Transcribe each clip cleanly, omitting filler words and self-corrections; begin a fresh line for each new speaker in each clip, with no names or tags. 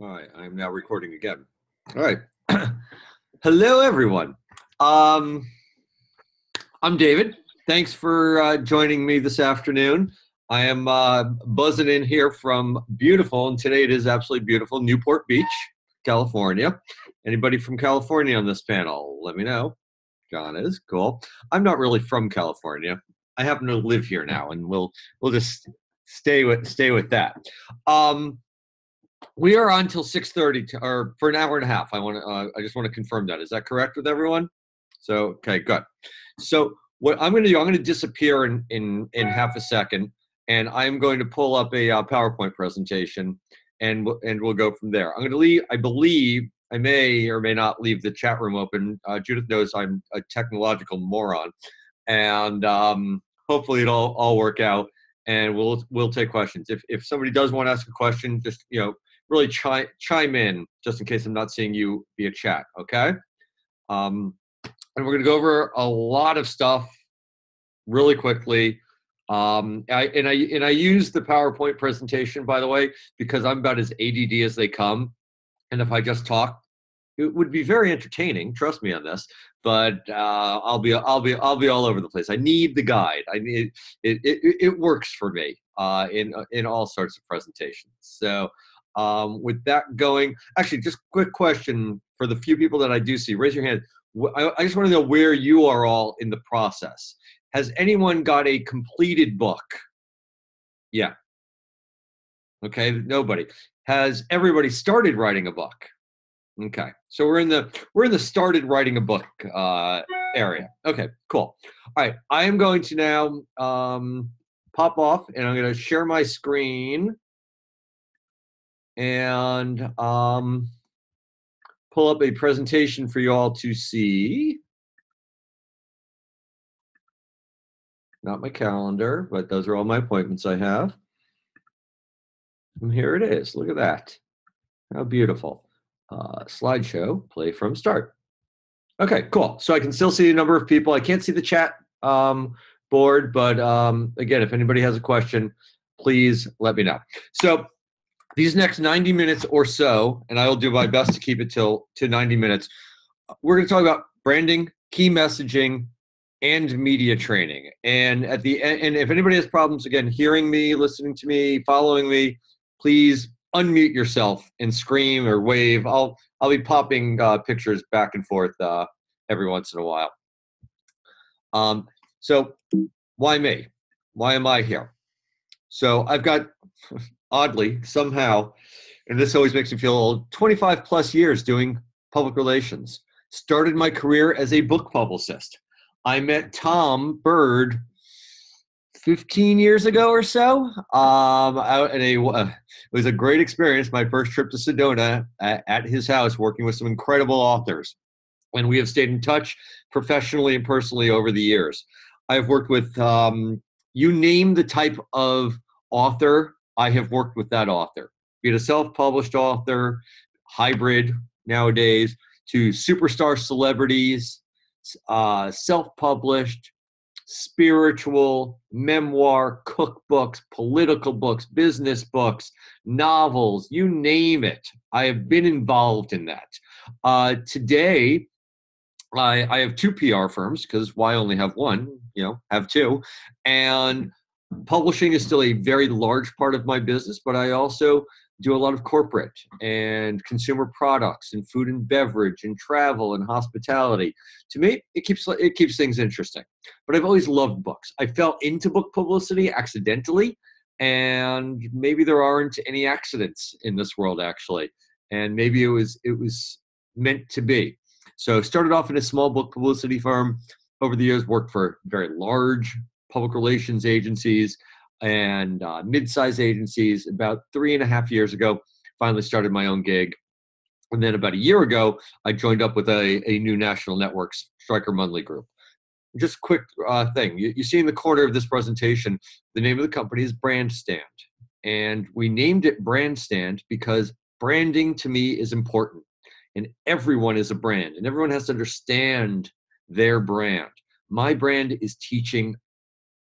All right, I'm now recording again. All right. Hello, everyone. Um, I'm David. Thanks for joining me this afternoon. I am buzzing in here from beautiful, and today it is absolutely beautiful, Newport Beach, California. Anybody from California on this panel? Let me know. John is cool. I'm not really from California. I happen to live here now, and we'll just stay with that. Um, we are on till 6:30, or for an hour and a half. I just want to confirm that. Is that correct with everyone? So okay, good. So what I'm going to do, I'm going to disappear in half a second, and I'm going to pull up a PowerPoint presentation, and we'll go from there. I'm going to leave. I believe I may or may not leave the chat room open. Judith knows I'm a technological moron, and hopefully it'll all work out, and we'll take questions. If somebody does want to ask a question, just really chime in, just in case I'm not seeing you via chat, okay? And we're going to go over a lot of stuff really quickly. I use the PowerPoint presentation, by the way, because I'm about as ADD as they come, and if I just talk, it would be very entertaining. Trust me on this, but I'll be all over the place. I need the guide. I need it works for me in all sorts of presentations. So. With that going, actually, just quick question for the few people that I do see. Raise your hand. I just want to know where you are all in the process. Has anyone got a completed book? Yeah. Okay, nobody. Has everybody started writing a book? Okay, so we're in the started writing a book area. Okay, cool. All right, I am going to now pop off, and I'm going to share my screen. And pull up a presentation for you all to see. Not my calendar, but those are all my appointments I have. And here it is. Look at that. How beautiful. Slideshow, play from start. Okay, cool. So I can still see a number of people. I can't see the chat board, but again, if anybody has a question, please let me know. So these next 90 minutes or so, and I will do my best to keep it to 90 minutes, we're going to talk about branding, key messaging, and media training. And at the end, and if anybody has problems, again, hearing me, listening to me, following me, please unmute yourself and scream or wave. I'll be popping pictures back and forth every once in a while. So why me? Why am I here? So I've got, oddly, somehow, and this always makes me feel old, 25 plus years doing public relations. Started my career as a book publicist. I met Tom Bird 15 years ago or so. It was a great experience, my first trip to Sedona at his house, working with some incredible authors. And we have stayed in touch professionally and personally over the years. I've worked with, you name the type of author, I have worked with that author. Be it a self-published author, hybrid nowadays, to superstar celebrities, self-published, spiritual, memoir, cookbooks, political books, business books, novels, you name it. I have been involved in that. Today, I have two PR firms, because why only have one? Have two. And publishing is still a very large part of my business, but I also do a lot of corporate and consumer products and food and beverage and travel and hospitality. To me, it keeps things interesting. But I've always loved books. I fell into book publicity accidentally, and maybe there aren't any accidents in this world, actually. And maybe it was meant to be. So started off in a small book publicity firm. Over the years, worked for very large public relations agencies and mid-size agencies. About 3.5 years ago, finally started my own gig. And then about a year ago, I joined up with a new national network, Stryker Mundley Group. Just a quick thing. You see in the corner of this presentation, the name of the company is Brandstand. And we named it Brandstand because branding to me is important. And everyone is a brand. And everyone has to understand their brand. My brand is teaching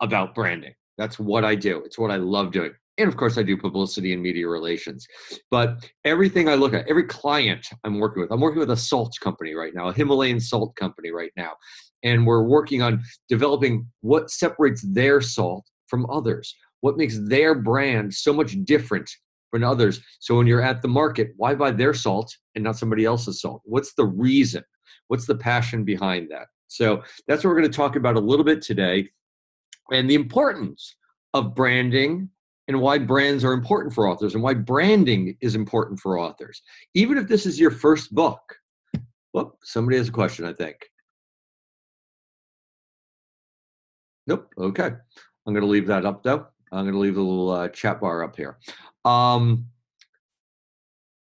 about branding. That's what I do. It's what I love doing. And of course, I do publicity and media relations. But everything I look at, every client I'm working with a salt company right now, a Himalayan salt company right now. And we're working on developing what separates their salt from others, what makes their brand so much different from others. So when you're at the market, why buy their salt and not somebody else's salt? What's the reason? What's the passion behind that? So that's what we're going to talk about a little bit today, and the importance of branding and why brands are important for authors and why branding is important for authors. Even if this is your first book. Whoop, somebody has a question, I think. Nope, okay. I'm going to leave that up, though. I'm going to leave the little chat bar up here.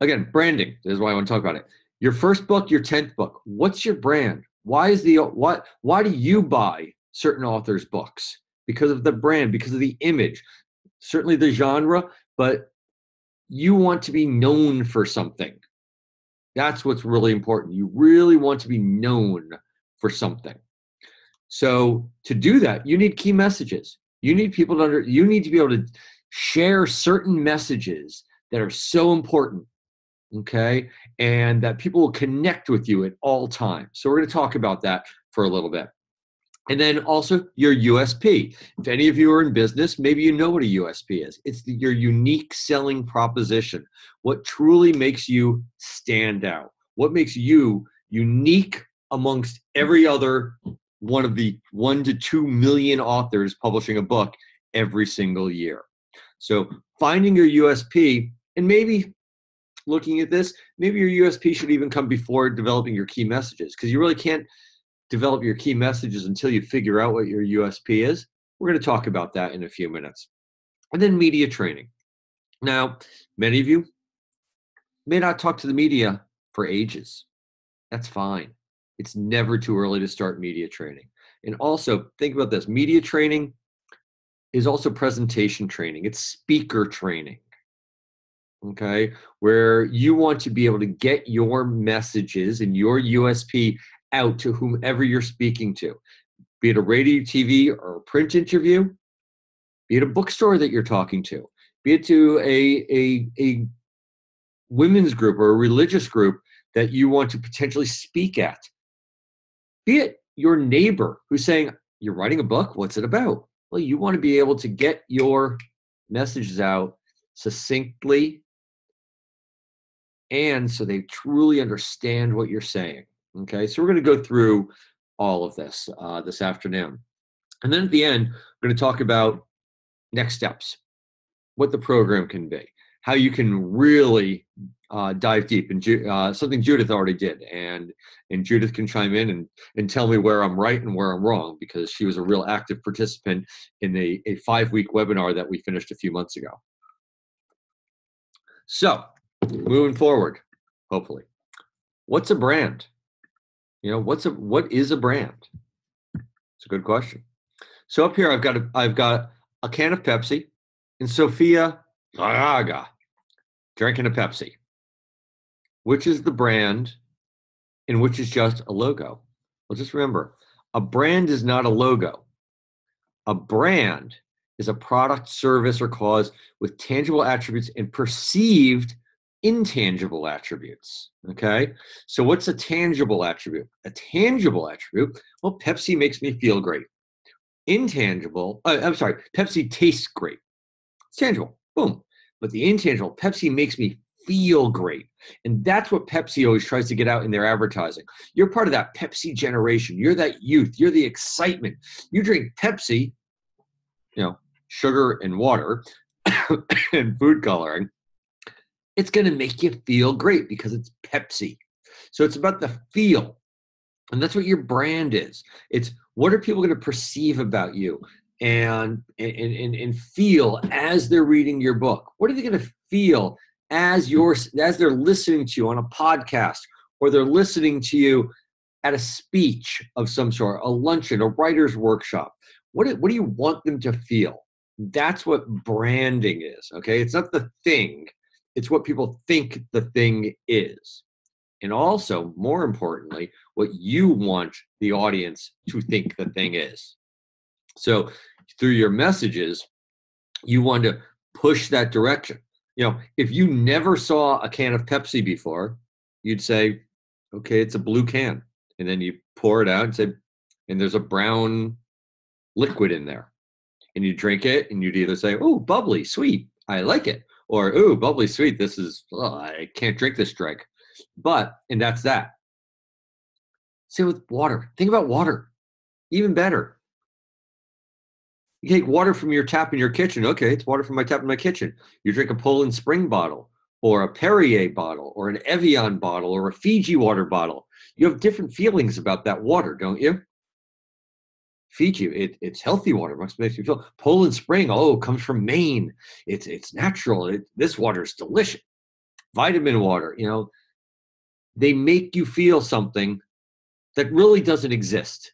Again, branding is why I want to talk about it. Your first book, your 10th book. What's your brand? Why do you buy certain authors' books? Because of the brand, because of the image, certainly the genre, but you want to be known for something. That's what's really important. You really want to be known for something. So to do that, you need key messages. You need people you need to be able to share certain messages that are so important, okay? And that people will connect with you at all times. So we're going to talk about that for a little bit. And then also your USP. If any of you are in business, maybe you know what a USP is. It's your unique selling proposition. What truly makes you stand out? What makes you unique amongst every other one of the 1 to 2 million authors publishing a book every single year? So finding your USP, and maybe looking at this, maybe your USP should even come before developing your key messages, because you really can't develop your key messages until you figure out what your USP is. We're going to talk about that in a few minutes. And then media training. Now, many of you may not talk to the media for ages. That's fine. It's never too early to start media training. And also, think about this. Media training is also presentation training. It's speaker training, okay? Where you want to be able to get your messages and your USP out to whomever you're speaking to, be it a radio, TV, or a print interview, be it a bookstore that you're talking to, be it to a women's group or a religious group that you want to potentially speak at, be it your neighbor who's saying, you're writing a book, what's it about? Well, you want to be able to get your messages out succinctly and so they truly understand what you're saying. Okay, so we're going to go through all of this this afternoon. And then at the end, we're going to talk about next steps, what the program can be, how you can really dive deep. And something Judith already did. And Judith can chime in and tell me where I'm right and where I'm wrong, because she was a real active participant in a 5-week webinar that we finished a few months ago. So moving forward, hopefully, what's a brand? You know, what is a brand? It's a good question. So up here, I've got a can of Pepsi and Sofia Braga drinking a Pepsi. Which is the brand and which is just a logo? Well, just remember, a brand is not a logo. A brand is a product, service, or cause with tangible attributes and perceived intangible attributes, okay? So what's a tangible attribute? A tangible attribute, well, Pepsi makes me feel great. Intangible, Pepsi tastes great. It's tangible, boom. But the intangible, Pepsi makes me feel great. And that's what Pepsi always tries to get out in their advertising. You're part of that Pepsi generation. You're that youth. You're the excitement. You drink Pepsi, you know, sugar and water and food coloring. It's going to make you feel great because it's Pepsi. So it's about the feel. And that's what your brand is. It's what are people going to perceive about you and feel as they're reading your book? What are they going to feel as they're listening to you on a podcast, or they're listening to you at a speech of some sort, a luncheon, a writer's workshop? What do you want them to feel? That's what branding is, okay? It's not the thing. It's what people think the thing is. And also, more importantly, what you want the audience to think the thing is. So through your messages, you want to push that direction. If you never saw a can of Pepsi before, you'd say, okay, it's a blue can. And then you pour it out and say, and there's a brown liquid in there. And you drink it and you'd either say, oh, bubbly, sweet, I like it. Or, oh, bubbly, sweet, I can't drink this drink. And that's that. Same with water. Think about water. Even better. You take water from your tap in your kitchen. Okay, it's water from my tap in my kitchen. You drink a Poland Spring bottle or a Perrier bottle or an Evian bottle or a Fiji water bottle. You have different feelings about that water, don't you? Fiji, it's healthy water. Makes you feel. Poland Spring, comes from Maine. It's natural. This water is delicious. Vitamin water, they make you feel something that really doesn't exist.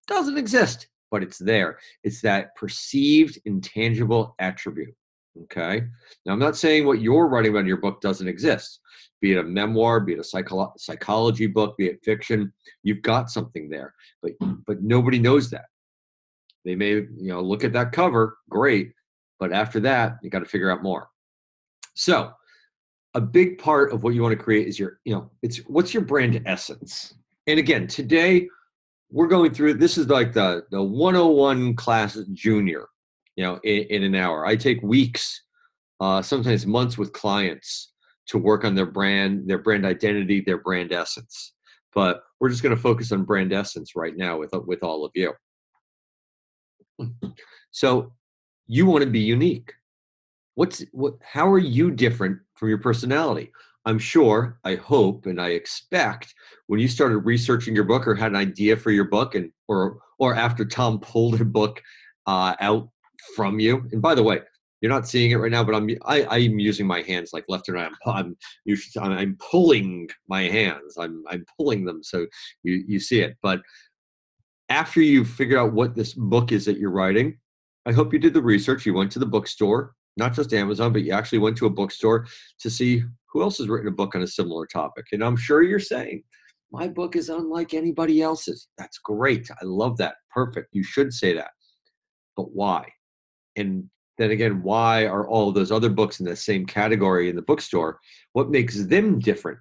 Doesn't exist, but it's there. It's that perceived intangible attribute. Okay. Now, I'm not saying what you're writing about in your book doesn't exist. Be it a memoir, be it a psychology book, be it fiction, you've got something there. But nobody knows that. They may, look at that cover, great, but after that, you got to figure out more. So, a big part of what you want to create is what's your brand essence? And again, today we're going through, this is like the 101 class junior, in an hour. I take weeks, sometimes months with clients to work on their brand identity, their brand essence. But we're just going to focus on brand essence right now with all of you. So you want to be unique. How are you different from your personality? I'm sure, I hope, and I expect when you started researching your book or had an idea for your book, or after Tom pulled a book out from you. And by the way, you're not seeing it right now, but I'm using my hands like left and right. I'm pulling my hands. I'm pulling them so you see it. But after you figure out what this book is that you're writing, I hope you did the research. You went to the bookstore, not just Amazon, but you actually went to a bookstore to see who else has written a book on a similar topic. And I'm sure you're saying, my book is unlike anybody else's. That's great. I love that. Perfect. You should say that. But why? And then again, why are all of those other books in the same category in the bookstore? What makes them different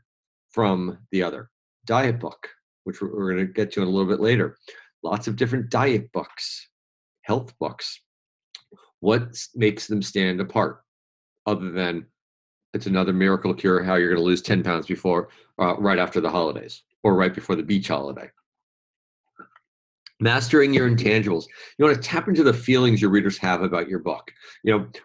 from the other? Diet book, which we're going to get to in a little bit later. Lots of different diet books, health books. What makes them stand apart other than it's another miracle cure how you're going to lose 10 pounds right after the holidays or right before the beach holiday? Mastering your intangibles. You want to tap into the feelings your readers have about your book.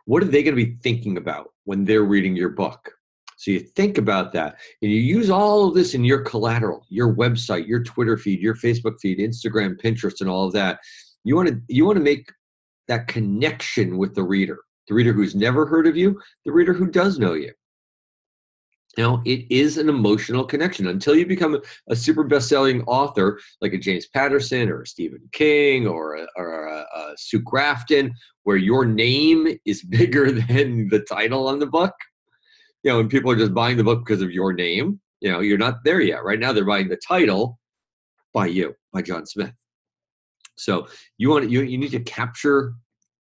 What are they going to be thinking about when they're reading your book? So you think about that and you use all of this in your collateral, your website, your Twitter feed, your Facebook feed, Instagram, Pinterest, and all of that. You want to make that connection with the reader who's never heard of you, the reader who does know you. It is an emotional connection until you become a super best-selling author like a James Patterson or a Stephen King or a Sue Grafton, where your name is bigger than the title on the book. And people are just buying the book because of your name. You're not there yet. Right now, they're buying the title by John Smith. So you need to capture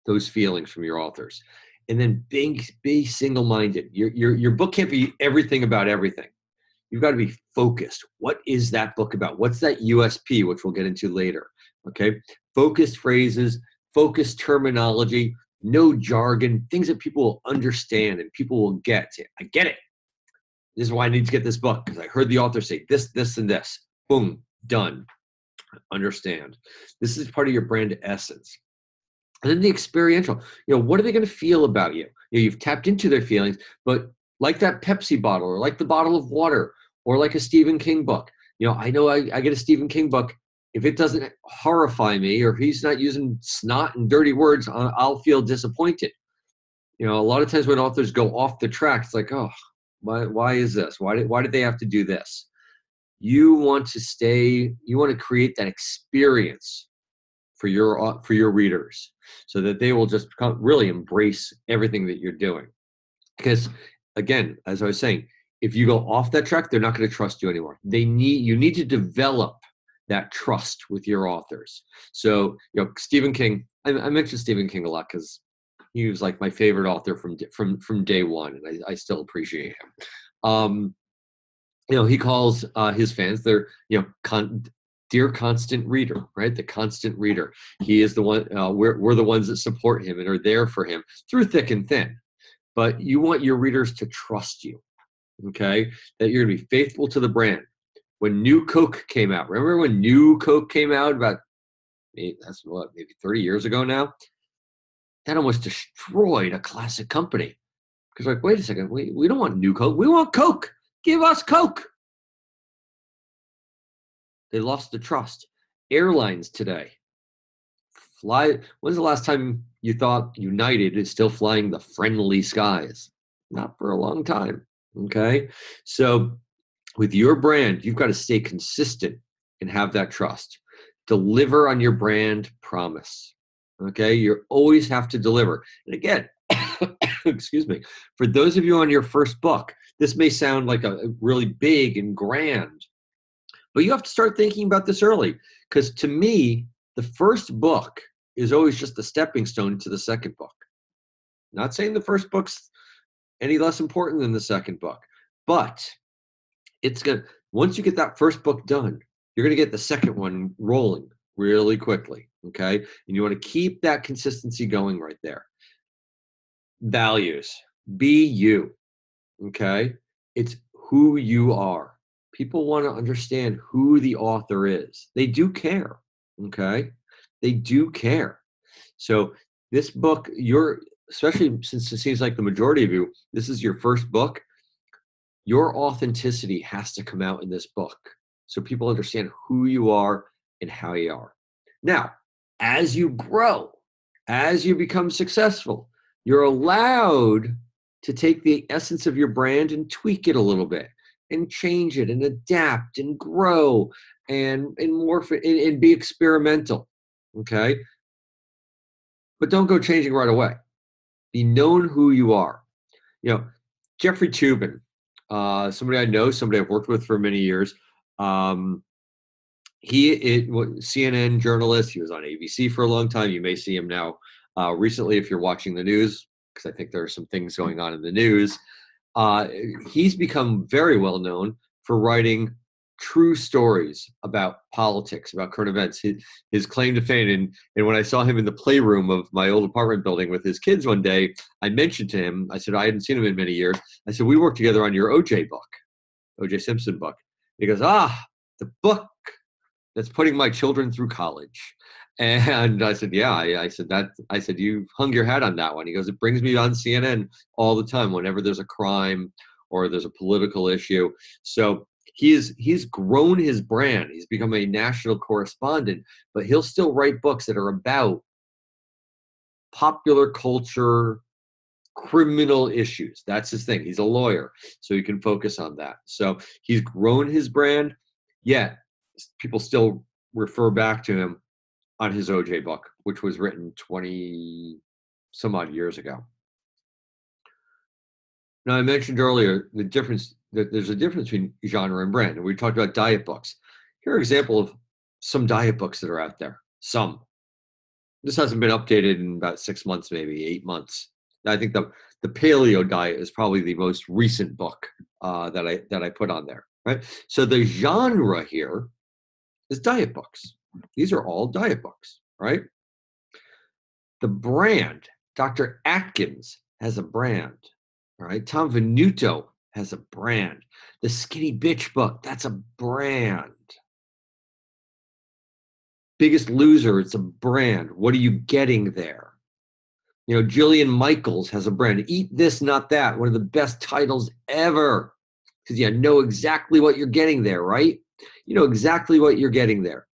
those feelings from your authors. And then be single-minded. Your book can't be everything about everything. You've got to be focused. What is that book about? What's that USP, which we'll get into later? Okay? Focused phrases, focused terminology, no jargon, things that people will understand and people will get. I get it. This is why I need to get this book, because I heard the author say this, this, and this. Boom, done. Understand. This is part of your brand essence. And then the experiential, what are they going to feel about you? You've tapped into their feelings, but like that Pepsi bottle or like the bottle of water or like a Stephen King book, I know I get a Stephen King book. If it doesn't horrify me or if he's not using snot and dirty words, I'll feel disappointed. A lot of times when authors go off the track, it's like, oh, why is this? Why did they have to do this? You want to create that experience for your readers so that they will just really embrace everything that you're doing. Because again, as I was saying, if you go off that track, they're not going to trust you anymore. You need to develop that trust with your authors. So, Stephen King, I mentioned Stephen King a lot because He was like my favorite author from day one, and I still appreciate him. He calls his fans their dear constant reader, right? The constant reader. He is the one. We're the ones that support him and are there for him through thick and thin. But you want your readers to trust you, okay? That you're going to be faithful to the brand. When New Coke came out, remember when New Coke came out about maybe 30 years ago now? That almost destroyed a classic company. Because like, wait a second, we don't want New Coke. We want Coke. Give us Coke. They lost the trust. Airlines today. When's the last time you thought United is still flying the friendly skies? Not for a long time. Okay? So with your brand, you've got to stay consistent and have that trust. Deliver on your brand promise. Okay? You always have to deliver. And again, excuse me, for those of you on your first book, this may sound like a really big and grand, but you have to start thinking about this early, because to me, the first book is always just a stepping stone to the second book. Not saying the first book's any less important than the second book, but once you get that first book done, you're going to get the second one rolling really quickly, okay? And you want to keep that consistency going right there. Values. Be you, okay? It's who you are. People want to understand who the author is. They do care, okay? They do care. So this book, especially since it seems like the majority of you, this is your first book, your authenticity has to come out in this book so people understand who you are and how you are. Now, as you grow, as you become successful, you're allowed to take the essence of your brand and tweak it a little bit and change it and adapt and grow and morph it and be experimental, okay? But don't go changing right away. Be known who you are. Jeffrey Toobin, somebody I know, somebody I've worked with for many years. He was CNN journalist. He was on ABC for a long time. You may see him now recently if you're watching the news, because I think there are some things going on in the news. He's become very well known for writing true stories about politics, about current events. His claim to fame, and when I saw him in the playroom of my old apartment building with his kids one day, I mentioned to him, I said, I hadn't seen him in many years. I said, we worked together on your OJ book, OJ Simpson book. He goes, the book that's putting my children through college. And I said, yeah, I said, you hung your hat on that one. He goes, it brings me on CNN all the time whenever there's a crime or there's a political issue. So he's grown his brand. He's become a national correspondent, but he'll still write books that are about popular culture, criminal issues. That's his thing. He's a lawyer, so he can focus on that. So he's grown his brand, yet people still refer back to him on his OJ book, which was written 20 some odd years ago. Now, I mentioned earlier the difference, that there's a difference between genre and brand. And we talked about diet books. Here are an example of some diet books that are out there. Some. This hasn't been updated in about 6 months, maybe 8 months. I think the paleo diet is probably the most recent book that I put on there. Right. So the genre here is diet books. These are all diet books, right? The brand, Dr. Atkins has a brand, all right? Tom Venuto has a brand. The Skinny Bitch book, that's a brand. Biggest Loser, it's a brand. What are you getting there? Jillian Michaels has a brand. Eat This, Not That, one of the best titles ever, because you know exactly what you're getting there, right? You know exactly what you're getting there.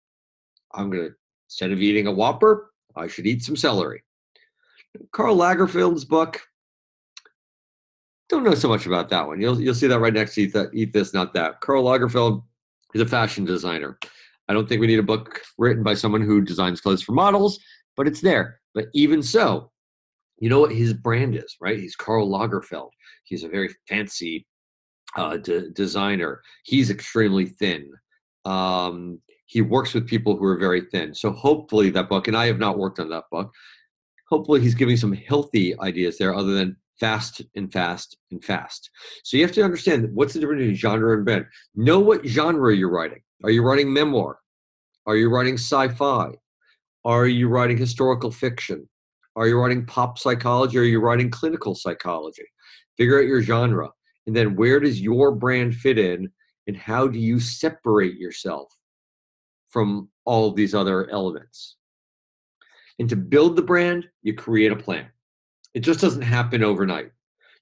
Instead of eating a Whopper, I should eat some celery. Karl Lagerfeld's book, don't know so much about that one. You'll see that right next to Eat This, Not That. Karl Lagerfeld is a fashion designer. I don't think we need a book written by someone who designs clothes for models, but it's there. But even so, you know what his brand is, right? He's Karl Lagerfeld. He's a very fancy designer. He's extremely thin. He works with people who are very thin. So hopefully that book, and I have not worked on that book, hopefully he's giving some healthy ideas there other than fast and fast and fast. So you have to understand what's the difference between genre and brand. Know what genre you're writing. Are you writing memoir? Are you writing sci-fi? Are you writing historical fiction? Are you writing pop psychology? Or are you writing clinical psychology? Figure out your genre. And then where does your brand fit in? And how do you separate yourself from all of these other elements? And to build the brand, you create a plan. It just doesn't happen overnight.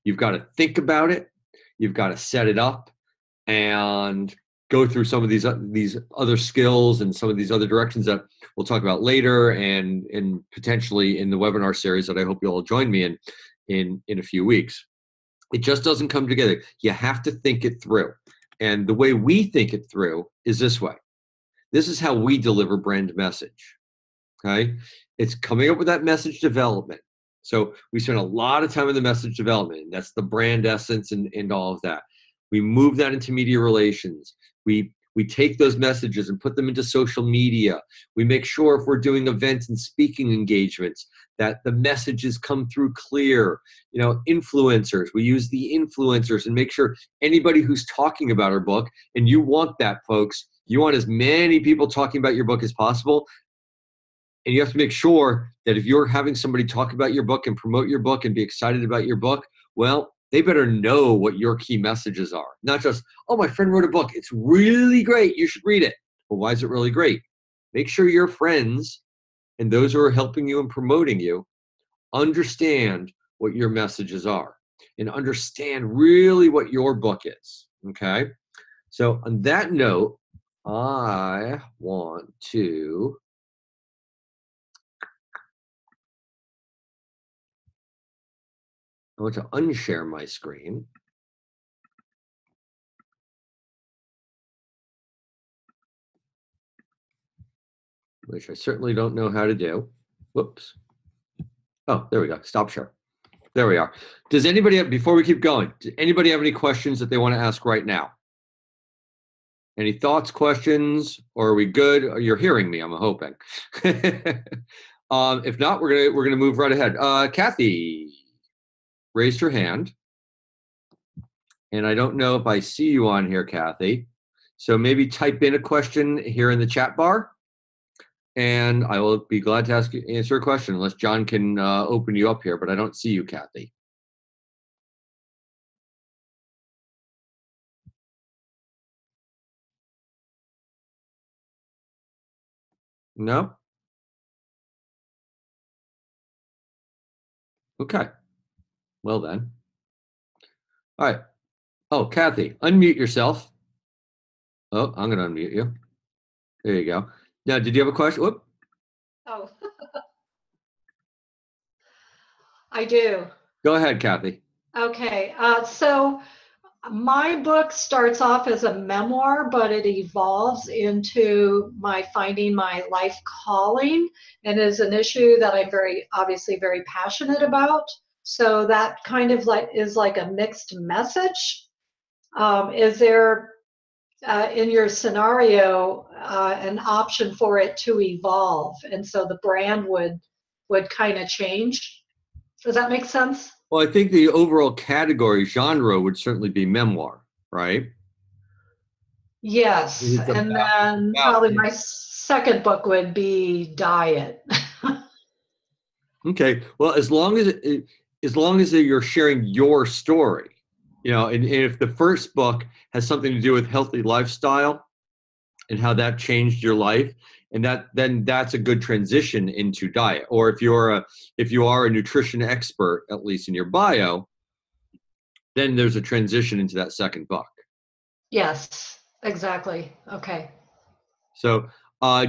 You've got to think about it. You've got to set it up and go through some of these other skills and some of these other directions that we'll talk about later and potentially in the webinar series that I hope you'll all join me in a few weeks. It just doesn't come together. You have to think it through. And the way we think it through is this way. This is how we deliver brand message. Okay? It's coming up with that message development. So we spend a lot of time in the message development. That's the brand essence and all of that. We move that into media relations. We take those messages and put them into social media. We make sure if we're doing events and speaking engagements that the messages come through clear. You know, influencers, we use the influencers and make sure anybody who's talking about our book, and you want that, folks, you want as many people talking about your book as possible. And you have to make sure that if you're having somebody talk about your book and promote your book and be excited about your book, well, they better know what your key messages are. Not just, oh, my friend wrote a book. It's really great. You should read it. Well, why is it really great? Make sure your friends and those who are helping you and promoting you understand what your messages are and understand really what your book is. Okay? So on that note, I want to unshare my screen. Which I certainly don't know how to do. Whoops. Oh, there we go. Stop share. There we are. Does anybody have, before we keep going, does anybody have any questions that they want to ask right now? Any thoughts, questions, or are we good? Or you're hearing me, I'm hoping. If not, we're gonna move right ahead. Kathy raised her hand. And I don't know if I see you on here, Kathy. So maybe type in a question here in the chat bar. And I will be glad to answer a question, unless John can open you up here, but I don't see you, Kathy. No? Okay. Well then. All right. Oh, Kathy, unmute yourself. Oh, I'm going to unmute you. There you go. Now, did you have a question? Whoop.
Oh, I do.
Go ahead, Kathy.
Okay. So my book starts off as a memoir, but it evolves into my finding my life calling, and is an issue that I'm obviously very passionate about. So that kind of is like a mixed message. Is there in your scenario an option for it to evolve, and so the brand would kind of change? Does that make sense?
Well, I think the overall category genre would certainly be memoir, right?
Yes, and then probably my second book would be diet.
Okay. Well, as long as you're sharing your story, you know, and if the first book has something to do with healthy lifestyle and how that changed your life, and then that's a good transition into diet. Or if you are a nutrition expert, at least in your bio, then there's a transition into that second book.
Yes, exactly. Okay.
So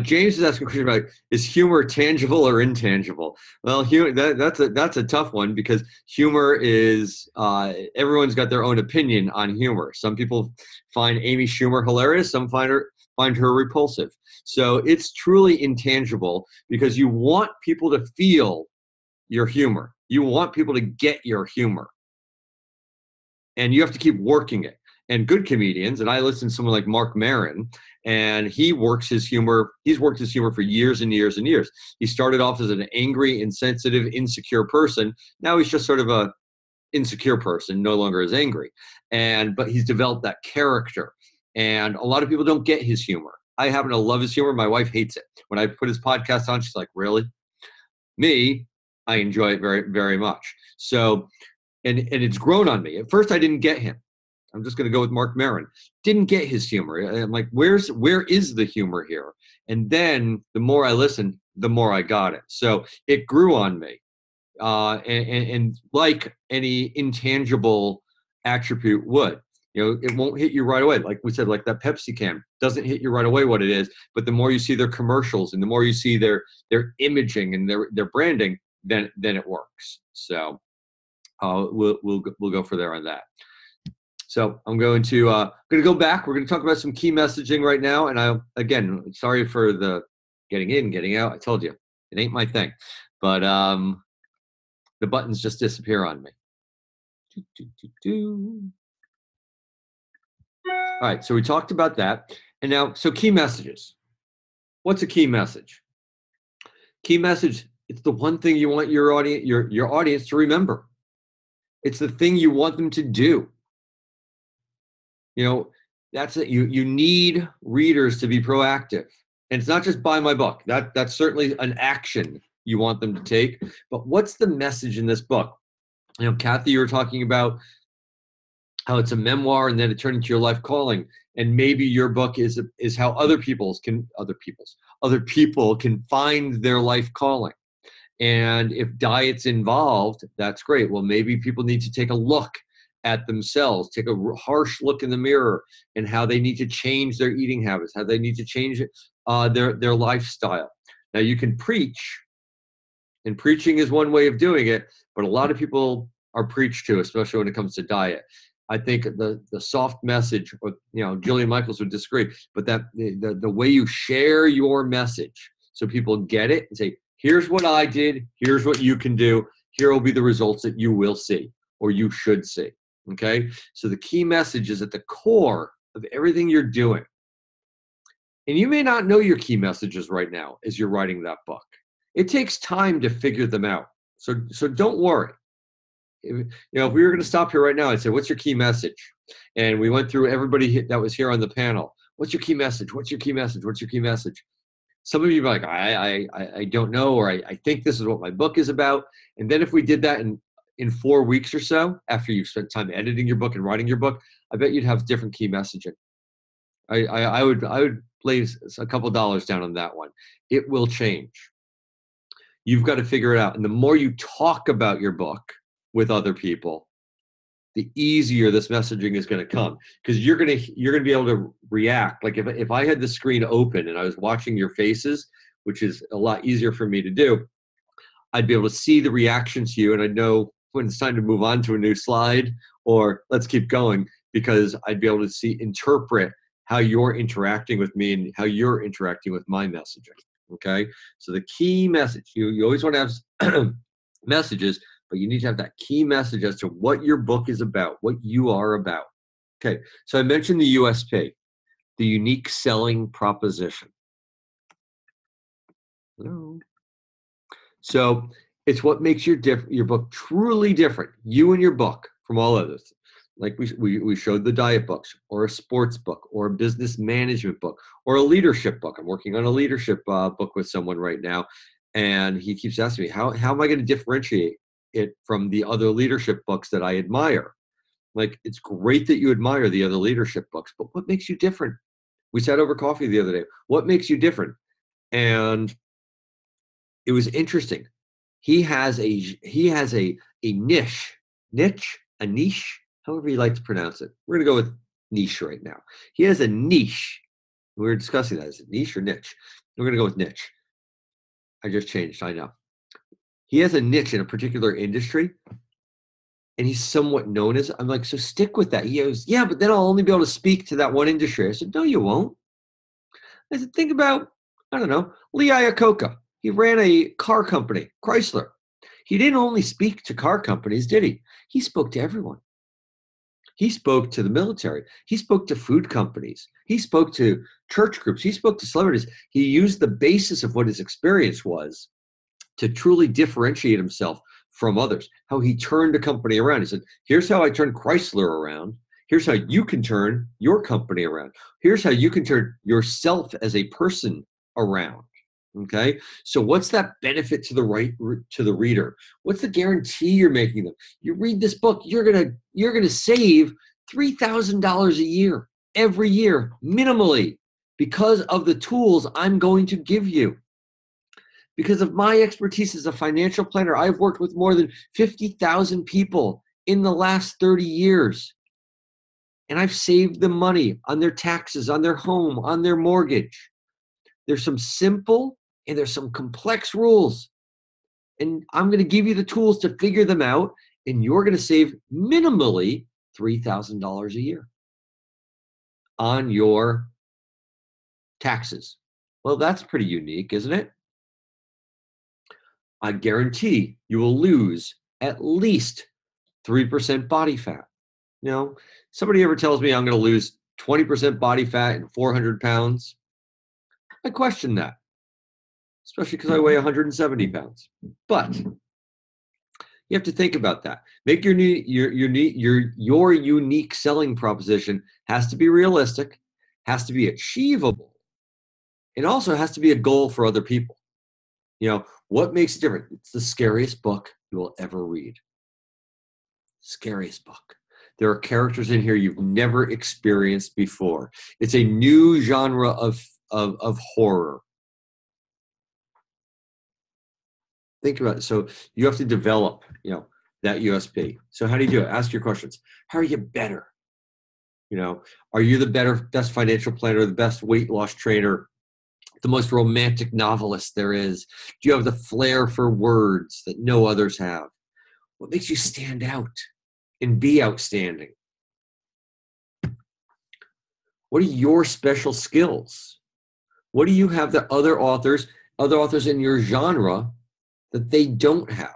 James is asking a question about, is humor tangible or intangible? Well, that's a tough one, because humor is everyone's got their own opinion on humor. Some people find Amy Schumer hilarious. Some find her repulsive. So it's truly intangible, because you want people to feel your humor. You want people to get your humor. And you have to keep working it. and good comedians. And I listen to someone like Mark Maron, and he's worked his humor for years and years and years. He started off as an angry, insensitive, insecure person. Now he's just sort of a insecure person, no longer as angry. But he's developed that character. And a lot of people don't get his humor. I happen to love his humor. My wife hates it. When I put his podcast on, she's like, really? Me, I enjoy it very, very much. So, and it's grown on me. At first, I didn't get him. I'm just going to go with Mark Maron. Didn't get his humor. I'm like, where is the humor here? And then the more I listened, the more I got it. So it grew on me. And like any intangible attribute would, it won't hit you right away. Like we said, like that Pepsi can doesn't hit you right away what it is. But the more you see their commercials and the more you see their imaging and their branding, then it works. So we'll go for there on that. So I'm going to go back. We're going to talk about some key messaging right now. And again, sorry for the getting in, getting out. I told you it ain't my thing, but the buttons just disappear on me. All right, so we talked about that. And now, so key messages. What's a key message? Key message, it's the one thing you want your audience to remember. It's the thing you want them to do. That's it. You need readers to be proactive. And it's not just buy my book. That's certainly an action you want them to take. But what's the message in this book? Kathy, you were talking about how it's a memoir and then it turned into your life calling. And maybe your book is how other people can find their life calling. And if diet's involved, that's great. Well, maybe people need to take a look at themselves, take a harsh look in the mirror and how they need to change their eating habits, how they need to change their lifestyle. Now you can preach, and preaching is one way of doing it, but a lot of people are preached to, especially when it comes to diet. I think the soft message, Jillian Michaels would disagree, but that the way you share your message so people get it and say, here's what I did, here's what you can do, here will be the results that you will see or you should see. Okay, so the key message is at the core of everything you're doing. And you may not know your key messages right now as you're writing that book. It takes time to figure them out. So don't worry. If we were going to stop here right now, I'd say, what's your key message? And we went through everybody that was here on the panel. What's your key message? What's your key message? What's your key message? Some of you are like, I don't know, or I think this is what my book is about. And then if we did that in 4 weeks or so, after you've spent time editing your book and writing your book, I bet you'd have different key messaging. I would place a couple dollars down on that one. It will change. You've got to figure it out. And the more you talk about your book with other people, the easier this messaging is going to come, because you're going to be able to react. Like if I had the screen open and I was watching your faces, which is a lot easier for me to do, I'd be able to see the reactions to you, and I'd know when it's time to move on to a new slide or let's keep going, because I'd be able to interpret how you're interacting with me and how you're interacting with my messaging. Okay, so the key message, you always want to have messages, but you need to have that key message as to what your book is about, what you are about. Okay, so I mentioned the USP, the unique selling proposition. Hello. So it's what makes your book truly different, you and your book, from all others. Like we showed the diet books, or a sports book, or a business management book, or a leadership book. I'm working on a leadership book with someone right now, and he keeps asking me, how am I going to differentiate it from the other leadership books that I admire? Like, it's great that you admire the other leadership books, but what makes you different? We sat over coffee the other day. What makes you different? And it was interesting. He has a niche, a niche, however you like to pronounce it. We're going to go with niche right now. He has a niche. We were discussing that. Is it niche or niche? We're going to go with niche. I just changed. I know. He has a niche in a particular industry, and he's somewhat known as. I'm like, so stick with that. He goes, yeah, but then I'll only be able to speak to that one industry. I said, no, you won't. I said, think about, I don't know, Lee Iacocca. He ran a car company, Chrysler. He didn't only speak to car companies, did he? He spoke to everyone. He spoke to the military. He spoke to food companies. He spoke to church groups. He spoke to celebrities. He used the basis of what his experience was to truly differentiate himself from others. How he turned a company around. He said, here's how I turned Chrysler around. Here's how you can turn your company around. Here's how you can turn yourself as a person around. Okay, so what's that benefit to the reader? What's the guarantee you're making them? You read this book, you're gonna save $3,000 a year every year minimally because of the tools I'm going to give you. Because of my expertise as a financial planner, I've worked with more than 50,000 people in the last 30 years. And I've saved them money on their taxes, on their home, on their mortgage. There's some simple and there's some complex rules. And I'm going to give you the tools to figure them out, and you're going to save minimally $3,000 a year on your taxes. Well, that's pretty unique, isn't it? I guarantee you will lose at least 3% body fat. You know, somebody ever tells me I'm going to lose 20% body fat and 400 pounds, I question that, especially because I weigh 170 pounds. But you have to think about that. Make your unique selling proposition has to be realistic, has to be achievable, and also has to be a goal for other people. You know, what makes it different? It's the scariest book you will ever read. Scariest book. There are characters in here you've never experienced before. It's a new genre of horror. Think about it. So you have to develop, that USP. So how do you do it? Ask your questions. How are you better? Are you the best financial planner, the best weight loss trainer, the most romantic novelist there is? Do you have the flair for words that no others have? What makes you stand out and be outstanding? What are your special skills? What do you have that other authors in your genre that they don't have?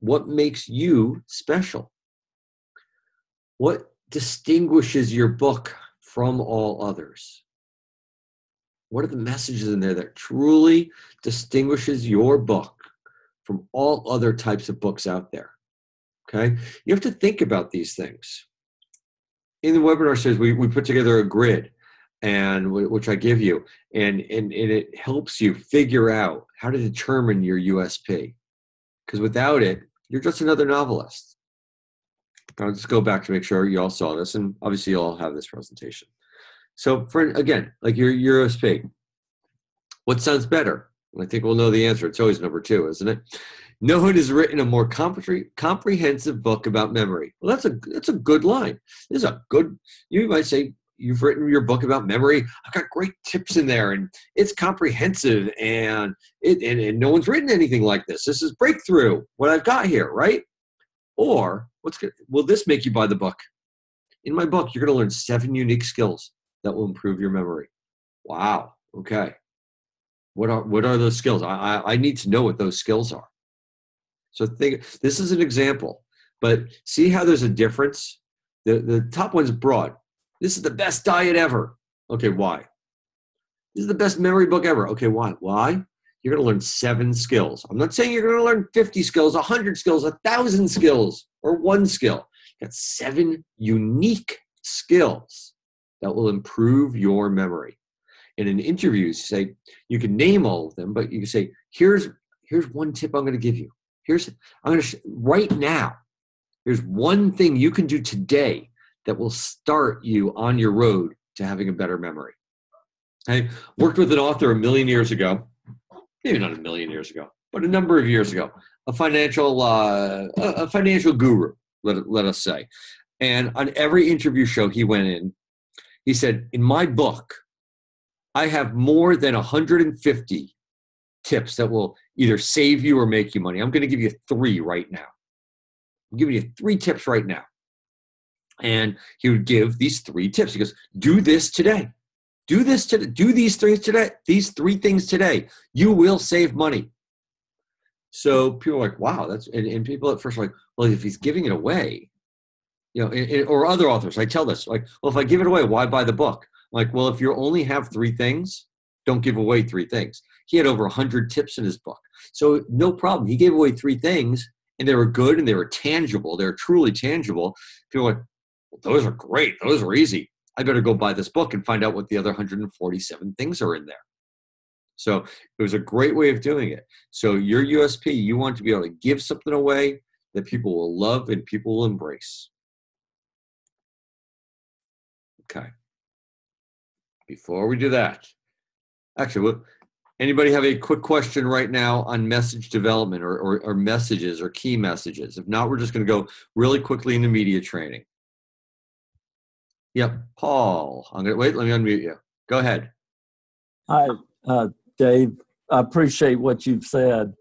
What makes you special? What distinguishes your book from all others? What are the messages in there that truly distinguishes your book from all other types of books out there? Okay? You have to think about these things. In the webinar series, we put together a grid, and which I give you, and it helps you figure out how to determine your USP. Because without it, you're just another novelist. I'll just go back to make sure you all saw this, and obviously you all have this presentation. So again, like your USP, what sounds better? I think we'll know the answer. It's always number 2, isn't it? No one has written a more comprehensive book about memory. Well, that's a good line. This is a good, you might say, you've written your book about memory. I've got great tips in there, and it's comprehensive, and no one's written anything like this. This is breakthrough, what I've got here, right? Or will this make you buy the book? In my book, you're going to learn 7 unique skills that will improve your memory. Wow. Okay. What are those skills? I need to know what those skills are. So this is an example, but see how there's a difference? The top one's broad. This is the best diet ever. Okay, why? This is the best memory book ever. Okay, why? Why? You're going to learn 7 skills. I'm not saying you're going to learn 50 skills, 100 skills, 1,000 skills, or 1 skill. You got 7 unique skills that will improve your memory. In an interview, you can name all of them, but you can say, here's one tip I'm going to give you. Right now, here's one thing you can do today that will start you on your road to having a better memory. I worked with an author a million years ago, maybe not a million years ago, but a number of years ago, a financial guru, let us say. And on every interview show he went in, he said, in my book, I have more than 150 tips that will either save you or make you money. I'm going to give you 3 right now. I'm giving you 3 tips right now. And he would give these 3 tips. He goes, do this today. Do this today. Do these 3 today. These 3 things today. You will save money. So people are like, wow, and people at first are like, well, if he's giving it away, or other authors, I tell this, like, well, if I give it away, why buy the book? Like, well, if you only have 3 things, don't give away 3 things. He had over 100 tips in his book. So no problem. He gave away 3 things, and they were good, and they were tangible. They were truly tangible. People are like, well, those are great. Those are easy. I better go buy this book and find out what the other 147 things are in there. So it was a great way of doing it. So your USP, you want to be able to give something away that people will love and people will embrace. Okay. Before we do that, actually, anybody have a quick question right now on message development or messages or key messages? If not, we're just going to go really quickly into media training. Yep, Paul. I'm going to wait. Let me unmute you. Go ahead.
Hi, Dave. I appreciate what you've said.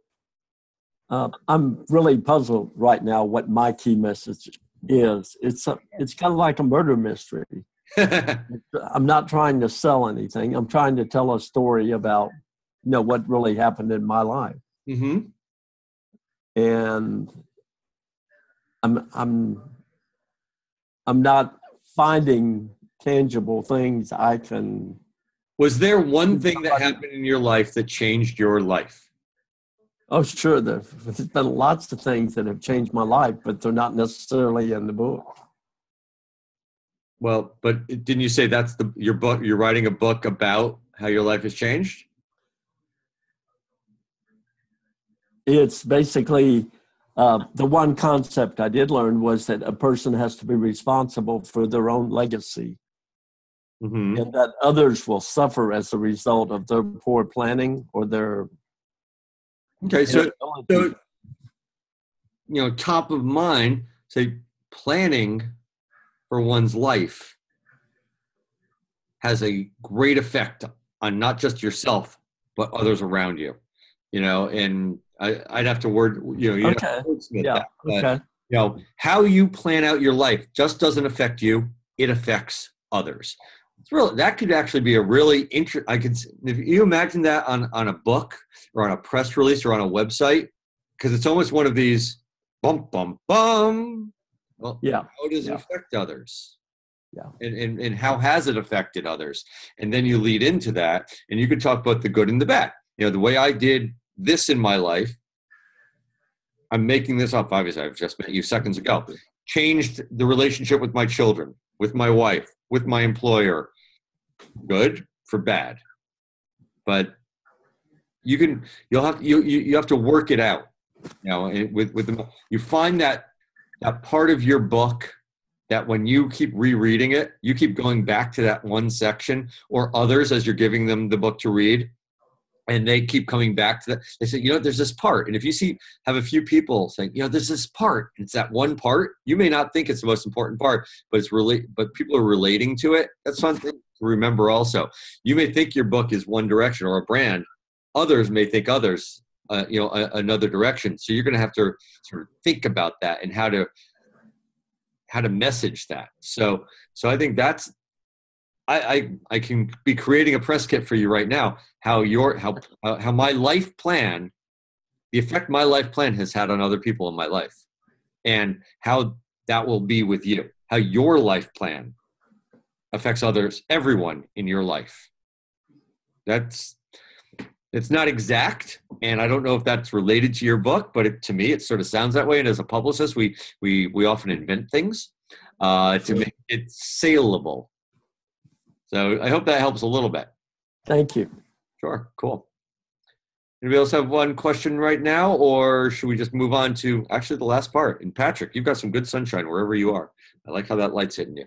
I'm really puzzled right now what my key message is. It's kind of like a murder mystery. I'm not trying to sell anything. I'm trying to tell a story about, what really happened in my life.
Mm-hmm.
And I'm not finding tangible things I can.
Was there one thing that happened in your life that changed your life?
Oh, sure. There's been lots of things that have changed my life, but they're not necessarily in the book.
Well, but didn't you say that's your book? You're writing a book about how your life has changed?
It's basically the one concept I did learn was that a person has to be responsible for their own legacy.
Mm-hmm.
And that others will suffer as a result of their poor planning or their.
Okay, so top of mind, say planning for one's life has a great effect on not just yourself but others around you. And I'd have to you'd have to wordsmith that. But, how you plan out your life just doesn't affect you; it affects others. That could actually be a really interesting. If you imagine that on a book or on a press release or on a website, because it's almost one of these bum bum bum. Well, how does it affect others?
Yeah.
And how has it affected others? And then you lead into that, and you could talk about the good and the bad. The way I did this in my life, I'm making this up. Obviously, I've just met you seconds ago. Changed the relationship with my children, with my wife, with my employer. Good for bad, but you have to work it out. You find that part of your book that when you keep rereading it, you keep going back to that one section or others as you're giving them the book to read, and they keep coming back to that. They say, there's this part, and if you have a few people saying, there's this part, and it's that one part, you may not think it's the most important part, but but people are relating to it. That's something to remember also. You may think your book is one direction or a brand. Others may think another direction. So you're going to have to sort of think about that and how to message that. So I think that's, I can be creating a press kit for you right now. How my life plan, the effect my life plan has had on other people in my life, and how that will be with you. How your life plan affects everyone in your life. It's not exact, and I don't know if that's related to your book, but to me, it sort of sounds that way. And as a publicist, we often invent things to make it saleable. So I hope that helps a little bit.
Thank you.
Sure, cool. Anybody else have one question right now, or should we just move on to actually the last part? And Patrick, you've got some good sunshine wherever you are. I like how that light's hitting you.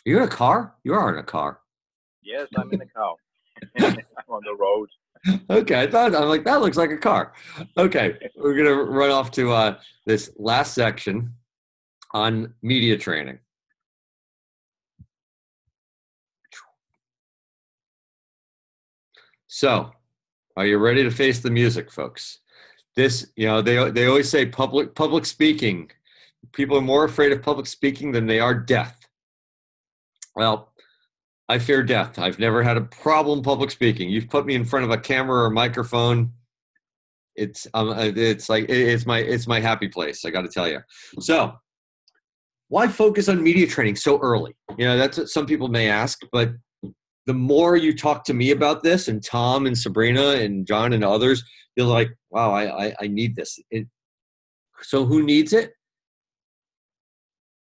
Are you in a car? You are in a car.
Yes, I'm in a car. I'm on the road.
Okay, I'm like, that looks like a car. Okay, we're going to run off to this last section on media training. So, are you ready to face the music, folks? This, they always say public speaking. People are more afraid of public speaking than they are death. Well, I fear death. I've never had a problem public speaking. You've put me in front of a camera or a microphone. It's my happy place, I got to tell you. So, why focus on media training so early? You know, that's what some people may ask, but the more you talk to me about this, and Tom and Sabrina and John and others, you're like, wow, I need this. So who needs it?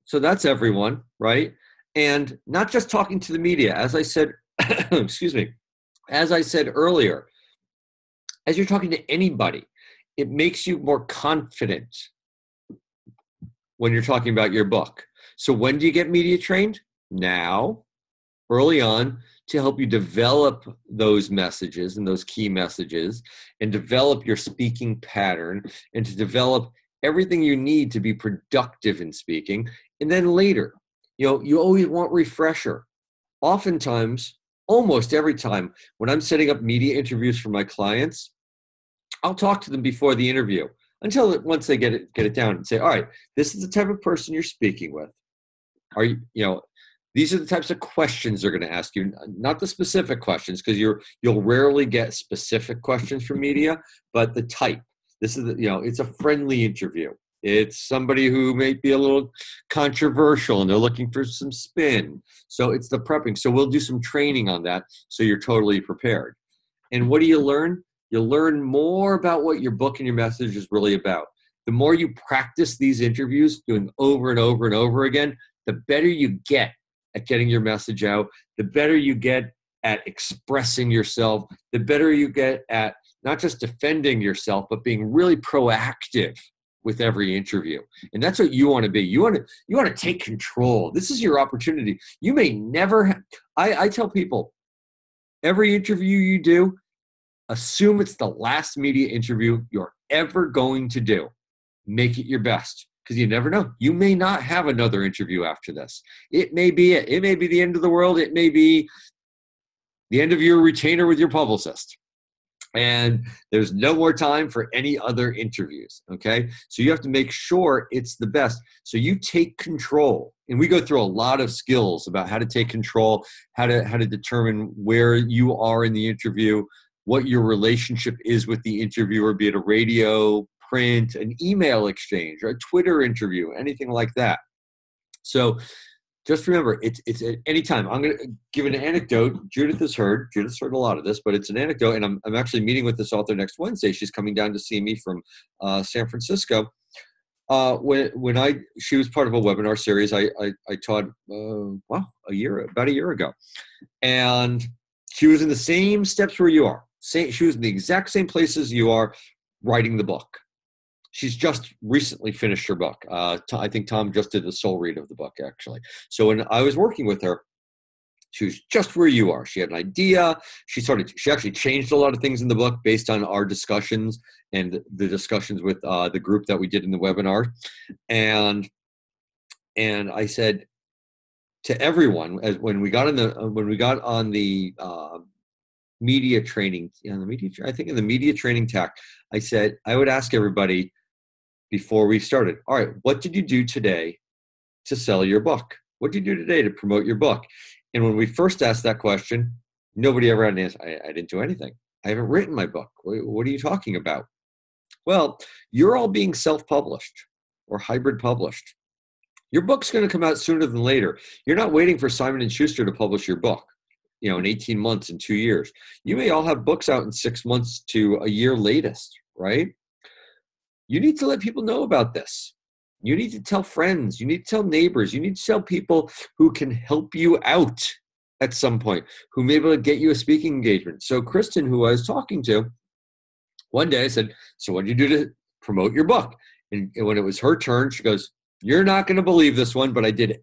So that's everyone, right? And not just talking to the media. As I said, excuse me, as I said earlier, as you're talking to anybody, it makes you more confident when you're talking about your book. So when do you get media trained? Now, early on, to help you develop those messages and those key messages and develop your speaking pattern and to develop everything you need to be productive in speaking. And then later, you know, you always want refresher. Oftentimes, almost every time when I'm setting up media interviews for my clients, I'll talk to them before the interview until once they get it down and say, all right, this is the type of person you're speaking with. Are you, you know, these are the types of questions they're going to ask you, not the specific questions, because you'll rarely get specific questions from media, but the type. This is, you know, it's a friendly interview. It's somebody who may be a little controversial and they're looking for some spin. So it's the prepping. So we'll do some training on that so you're totally prepared. And what do you learn? You'll learn more about what your book and your message is really about. The more you practice these interviews, doing over and over and over again, the better you get at getting your message out, the better you get at expressing yourself, the better you get at not just defending yourself, but being really proactive with every interview. And that's what you want to be. You want to take control. This is your opportunity. You may never I tell people, every interview you do, assume it's the last media interview you're ever going to do. Make it your best, because you never know. You may not have another interview after this. It may be it. It may be the end of the world. It may be the end of your retainer with your publicist. And there's no more time for any other interviews, okay? So you have to make sure it's the best. So you take control. And we go through a lot of skills about how to take control, how to determine where you are in the interview, what your relationship is with the interviewer, be it a radio, print, an email exchange, or a Twitter interview, anything like that. So just remember, it's at any time. I'm going to give an anecdote. Judith's heard a lot of this, but it's an anecdote, and I'm actually meeting with this author next Wednesday. She's coming down to see me from San Francisco. She was part of a webinar series I taught about a year ago, and she was in the same steps where you are. She was in the exact same places you are, writing the book. She's just recently finished her book. I think Tom just did the soul read of the book, actually. So when I was working with her, she was just where you are. She had an idea. She actually changed a lot of things in the book based on our discussions and the discussions with the group that we did in the webinar. And I said to everyone, when we got on the media training, I think in the media training tack, I said I would ask everybody before we started, all right, what did you do today to sell your book? What did you do today to promote your book? And when we first asked that question, nobody ever had an answer. I didn't do anything. I haven't written my book. What are you talking about? Well, you're all being self-published or hybrid published. Your book's going to come out sooner than later. You're not waiting for Simon & Schuster to publish your book, in 18 months, in 2 years. You may all have books out in 6 months to a year latest, right? You need to let people know about this. You need to tell friends. You need to tell neighbors. You need to tell people who can help you out at some point, who may be able to get you a speaking engagement. So Kristen, who I was talking to, one day I said, so what did you do to promote your book? And when it was her turn, she goes, you're not going to believe this one, but I did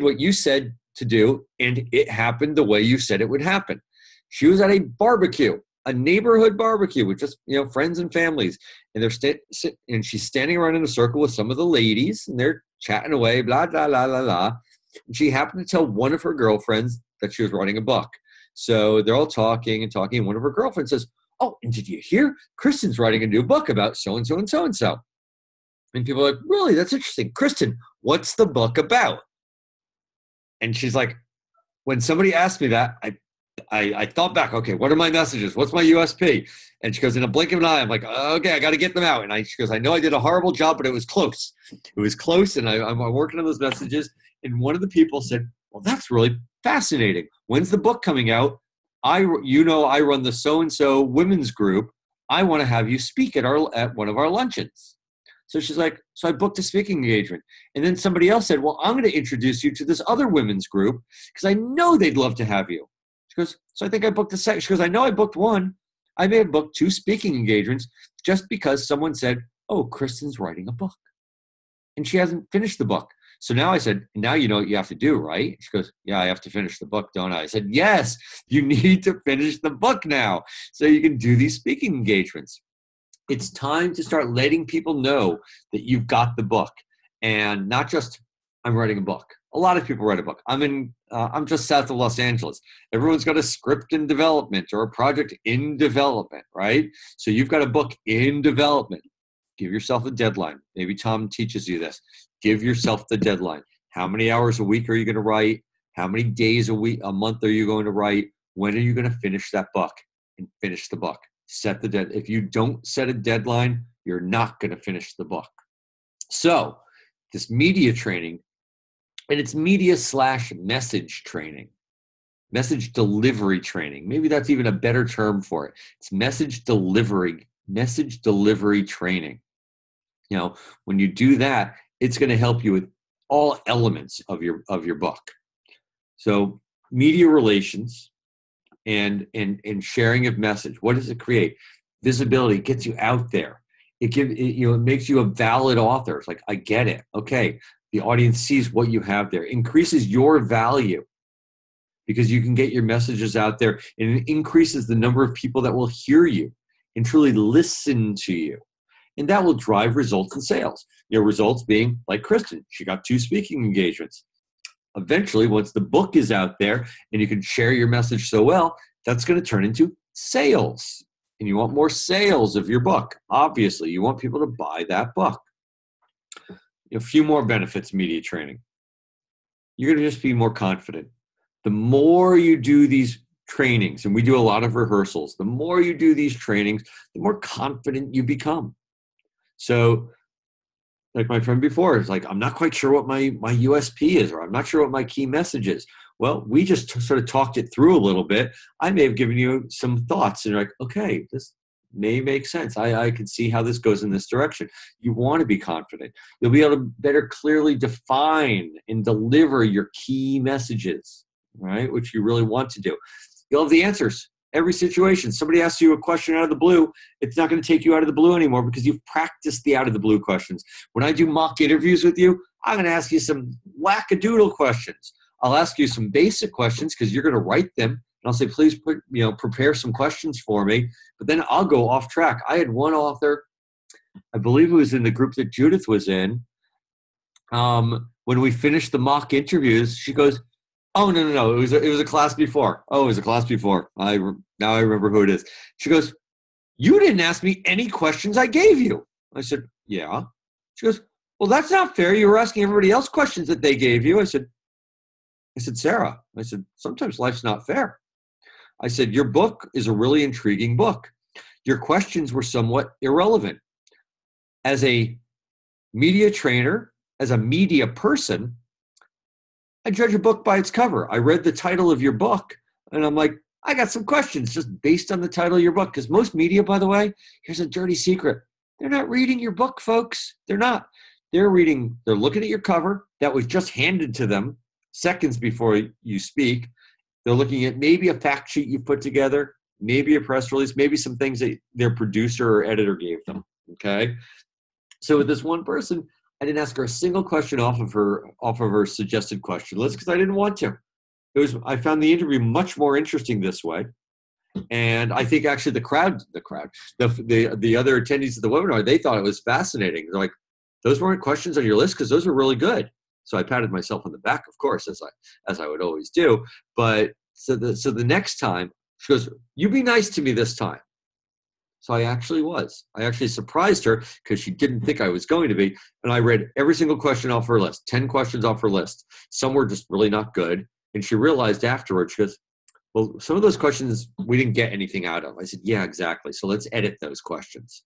what you said to do, and it happened the way you said it would happen. She was at a barbecue, a neighborhood barbecue with just friends and families, and and she's standing around in a circle with some of the ladies, and they're chatting away, blah blah blah blah blah. And she happened to tell one of her girlfriends that she was writing a book. So they're all talking and talking, and one of her girlfriends says, "Oh, and did you hear? Kristen's writing a new book about so and so and so and so." And people are like, "Really? That's interesting, Kristen. What's the book about?" And she's like, when somebody asked me that, I thought back, okay, what are my messages? What's my USP? And she goes, in a blink of an eye, I'm like, okay, I got to get them out. And she goes, I know I did a horrible job, but it was close. It was close, and I'm working on those messages. And one of the people said, well, that's really fascinating. When's the book coming out? I run the so-and-so women's group. I want to have you speak at one of our luncheons. So she's like, so I booked a speaking engagement. And then somebody else said, well, I'm going to introduce you to this other women's group because I know they'd love to have you. She goes, so I think I booked a second. She goes, I know I booked one. I may have booked 2 speaking engagements just because someone said, oh, Kristen's writing a book. And she hasn't finished the book. So now I said, now you know what you have to do, right? She goes, yeah, I have to finish the book, don't I? I said, yes, you need to finish the book now so you can do these speaking engagements. It's time to start letting people know that you've got the book, and not just I'm writing a book. A lot of people write a book. I'm just south of Los Angeles. Everyone's got a script in development or a project in development, right? So you've got a book in development. Give yourself a deadline. Maybe Tom teaches you this. Give yourself the deadline. How many hours a week are you going to write? How many days a month are you going to write? When are you going to finish that book? And finish the book. Set the deadline. If you don't set a deadline, you're not going to finish the book. So this media training, and it's media/message training, message delivery training. Maybe that's even a better term for it. It's message delivery training. You know, when you do that, it's going to help you with all elements of your book. So media relations and sharing of message. What does it create? Visibility. It gets you out there. It makes you a valid author. It's like, I get it. Okay. The audience sees what you have there. Increases your value because you can get your messages out there, and it increases the number of people that will hear you and truly listen to you. And that will drive results in sales. Results being like Kristen. She got 2 speaking engagements. Eventually, once the book is out there and you can share your message so well, that's going to turn into sales. And you want more sales of your book. Obviously, you want people to buy that book. A few more benefits, media training. You're going to just be more confident. The more you do these trainings, and we do a lot of rehearsals, the more you do these trainings, the more confident you become. So, like my friend before, it's like, I'm not quite sure what my USP is, or I'm not sure what my key message is. Well, we just sort of talked it through a little bit. I may have given you some thoughts, and you're like, okay, this may make sense. I can see how this goes in this direction. You want to be confident. You'll be able to better clearly define and deliver your key messages, right? Which you really want to do. You'll have the answers. Every situation. Somebody asks you a question out of the blue, it's not going to take you out of the blue anymore because you've practiced the out of the blue questions. When I do mock interviews with you, I'm going to ask you some wackadoodle questions. I'll ask you some basic questions because you're going to write them. And I'll say, please prepare some questions for me. But then I'll go off track. I had one author, I believe it was in the group that Judith was in. When we finished the mock interviews, she goes, oh, no. It was a class before. Oh, it was a class before. Now I remember who it is. She goes, you didn't ask me any questions I gave you. I said, yeah. She goes, well, that's not fair. You were asking everybody else questions that they gave you. I said, Sarah, sometimes life's not fair. I said, your book is a really intriguing book. Your questions were somewhat irrelevant. As a media trainer, as a media person, I judge a book by its cover. I read the title of your book, and I'm like, I got some questions just based on the title of your book. Because most media, by the way, here's a dirty secret. They're not reading your book, folks. They're not. They're looking at your cover that was just handed to them seconds before you speak. They're looking at maybe a fact sheet you put together, maybe a press release, maybe some things that their producer or editor gave them, okay? So with this one person, I didn't ask her a single question off of her suggested question list because I didn't want to. I found the interview much more interesting this way. And I think actually the other attendees of the webinar, they thought it was fascinating. They're like, those weren't questions on your list because those were really good. So I patted myself on the back, of course, as I would always do. But so the next time, she goes, you be nice to me this time. So I actually was. I actually surprised her because she didn't think I was going to be. And I read every single question off her list, 10 questions off her list. Some were just really not good. And she realized afterwards, she goes, well, some of those questions we didn't get anything out of. I said, yeah, exactly. So let's edit those questions.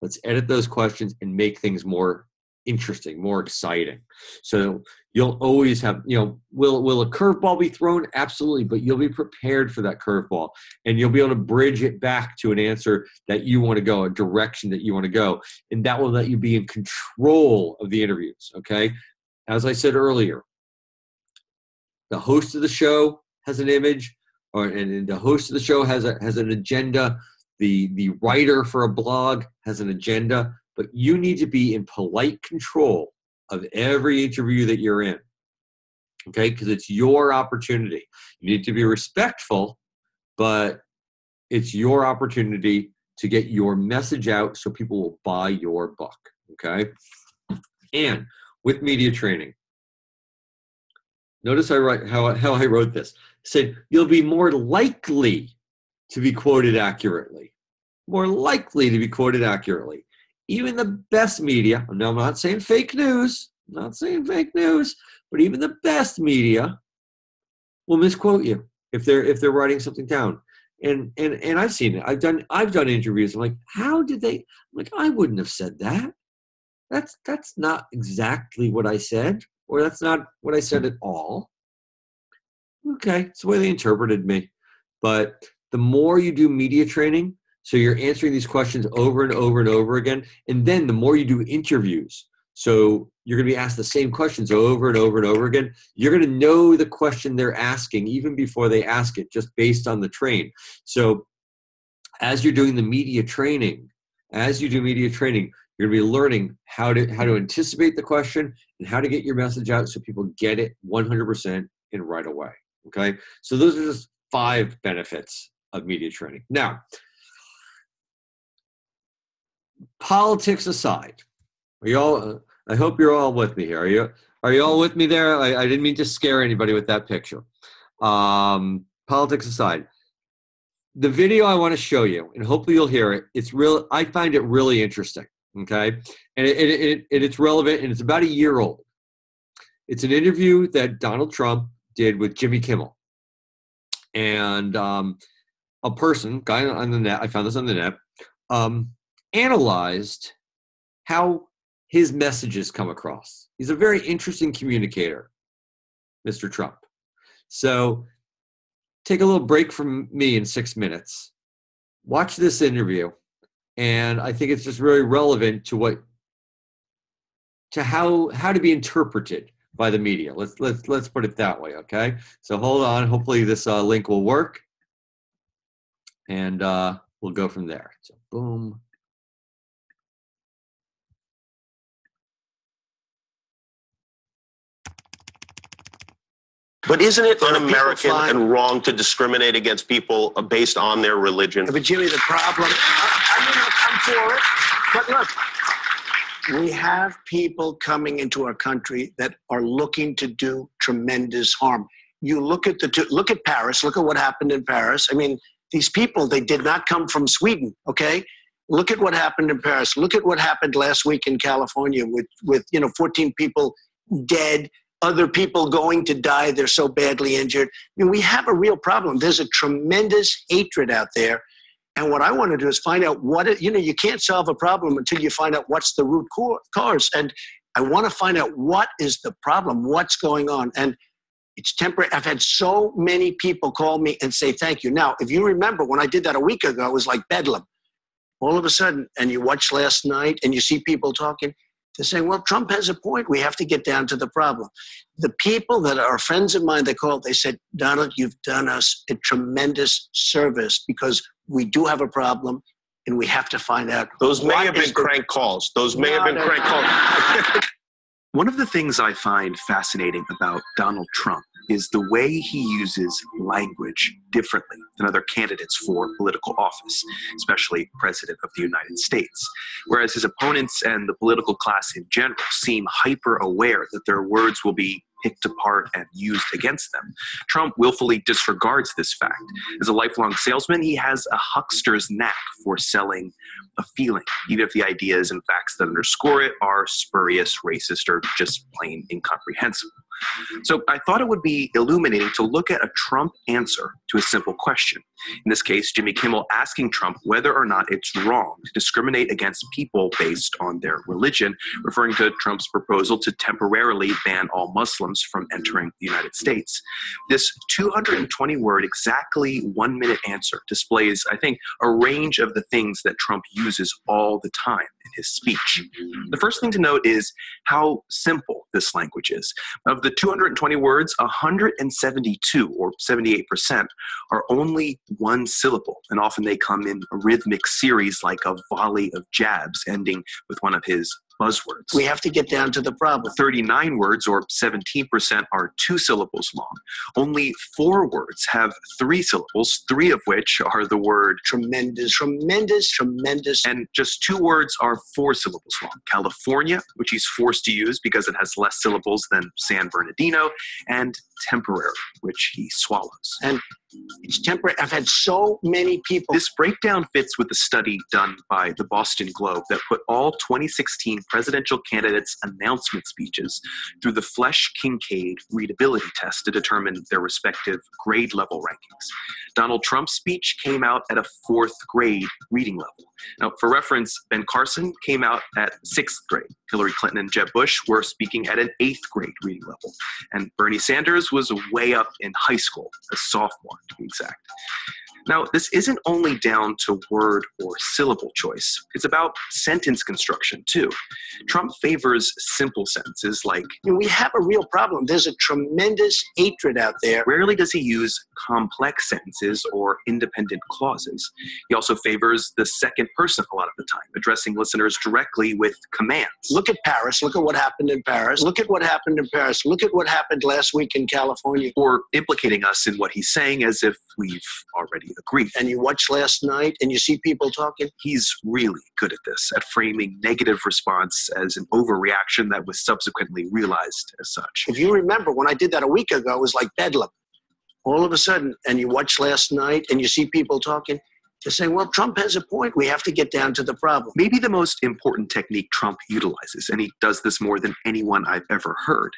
Let's edit those questions and make things more interesting, more exciting. So you'll always have, will a curveball be thrown? Absolutely, but you'll be prepared for that curveball, and you'll be able to bridge it back to an answer that you want to go, a direction that you want to go, and that will let you be in control of the interviews, okay? As I said earlier, the host of the show has an image, and the host of the show has an agenda. The writer for a blog has an agenda, but you need to be in polite control of every interview that you're in, okay? Because it's your opportunity. You need to be respectful, but it's your opportunity to get your message out so people will buy your book, okay? And with media training, notice how I wrote this. I said, you'll be more likely to be quoted accurately. More likely to be quoted accurately. Even the best media, I'm not saying fake news, but even the best media will misquote you if they're writing something down. And I've seen it. I've done interviews. I'm like, how did they? I'm like, I wouldn't have said that. That's not exactly what I said, or that's not what I said at all. Okay, it's the way they interpreted me. But the more you do media training, so you're answering these questions over and over and over again, and then the more you do interviews, so you're going to be asked the same questions over and over and over again, you're going to know the question they're asking even before they ask it, just based on the train. So as you're doing the media training, you're going to be learning how to anticipate the question and how to get your message out so people get it 100% and right away. Okay, so those are just 5 benefits of media training. Now, politics aside, are you all? I hope you're all with me here. Are you all with me there? I didn't mean to scare anybody with that picture. Politics aside, the video I want to show you, and hopefully you'll hear it. It's real. I find it really interesting. Okay, and it's relevant, and it's about a year old. It's an interview that Donald Trump did with Jimmy Kimmel, and a guy on the net. I found this on the net. Analyzed how his messages come across. He's a very interesting communicator, Mr. Trump. So take a little break from me in 6 minutes. Watch this interview, and I think it's just really relevant to how to be interpreted by the media. Let's put it that way, okay? So hold on. Hopefully this link will work, and we'll go from there. So boom.
But isn't it un-American and wrong to discriminate against people based on their religion?
But Jimmy, the problem, I'm for it, but look, we have people coming into our country that are looking to do tremendous harm. You look at look at Paris, look at what happened in Paris. I mean, these people, they did not come from Sweden, okay? Look at what happened in Paris. Look at what happened last week in California with 14 people dead, other people going to die. They're so badly injured. I mean, we have a real problem. There's a tremendous hatred out there. And what I want to do is find out you can't solve a problem until you find out what's the root cause. And I want to find out what is the problem, what's going on. And it's temporary. I've had so many people call me and say, thank you. Now, if you remember when I did that a week ago, it was like bedlam. All of a sudden, and you watch last night and you see people talking, they're saying, well, Trump has a point. We have to get down to the problem. The people that are friends of mine, they called, they said, Donald, you've done us a tremendous service because we do have a problem and we have to find out.
Those may have been crank calls. Those may have been crank calls.
One of the things I find fascinating about Donald Trump is the way he uses language differently than other candidates for political office, especially President of the United States. Whereas his opponents and the political class in general seem hyper aware that their words will be picked apart and used against them, Trump willfully disregards this fact. As a lifelong salesman, he has a huckster's knack for selling a feeling, even if the ideas and facts that underscore it are spurious, racist, or just plain incomprehensible. So I thought it would be illuminating to look at a Trump answer to a simple question. In this case, Jimmy Kimmel asking Trump whether or not it's wrong to discriminate against people based on their religion, referring to Trump's proposal to temporarily ban all Muslims from entering the United States. This 220-word, exactly 1 minute answer displays, I think, a range of the things that Trump uses all the time in his speech. The first thing to note is how simple this language is. Of the 220 words, 172 or 78% are only one syllable, and often they come in a rhythmic series like a volley of jabs ending with one of his buzzwords.
We have to get down to the problem.
39 words, or 17%, are 2 syllables long. Only 4 words have 3 syllables, 3 of which are the word
Tremendous, tremendous, tremendous.
and just 2 words are 4 syllables long. California, which he's forced to use because it has less syllables than San Bernardino, and temporary, which he swallows.
And it's temporary. I've had so many people.
This breakdown fits with the study done by the Boston Globe that put all 2016 presidential candidates' announcement speeches through the Flesch-Kincaid readability test to determine their respective grade level rankings. Donald Trump's speech came out at a 4th grade reading level. Now, for reference, Ben Carson came out at 6th grade. Hillary Clinton and Jeb Bush were speaking at an 8th grade reading level. And Bernie Sanders was way up in high school, a sophomore to be exact. Now, this isn't only down to word or syllable choice. It's about sentence construction, too. Trump favors simple sentences like,
We have a real problem. There's a tremendous hatred out there.
rarely does he use complex sentences or independent clauses. He also favors the second person a lot of the time, addressing listeners directly with commands.
Look at Paris. Look at what happened in Paris. Look at what happened in Paris. Look at what happened last week in California.
Or implicating us in what he's saying as if we've already agreed.
And you watch last night and you see people talking.
He's really good at this, at framing negative response as an overreaction that was subsequently realized as such.
If you remember, when I did that a week ago, it was like bedlam. All of a sudden, and you watch last night and you see people talking, they're saying, well, Trump has a point. We have to get down to the problem.
Maybe the most important technique Trump utilizes, and he does this more than anyone I've ever heard,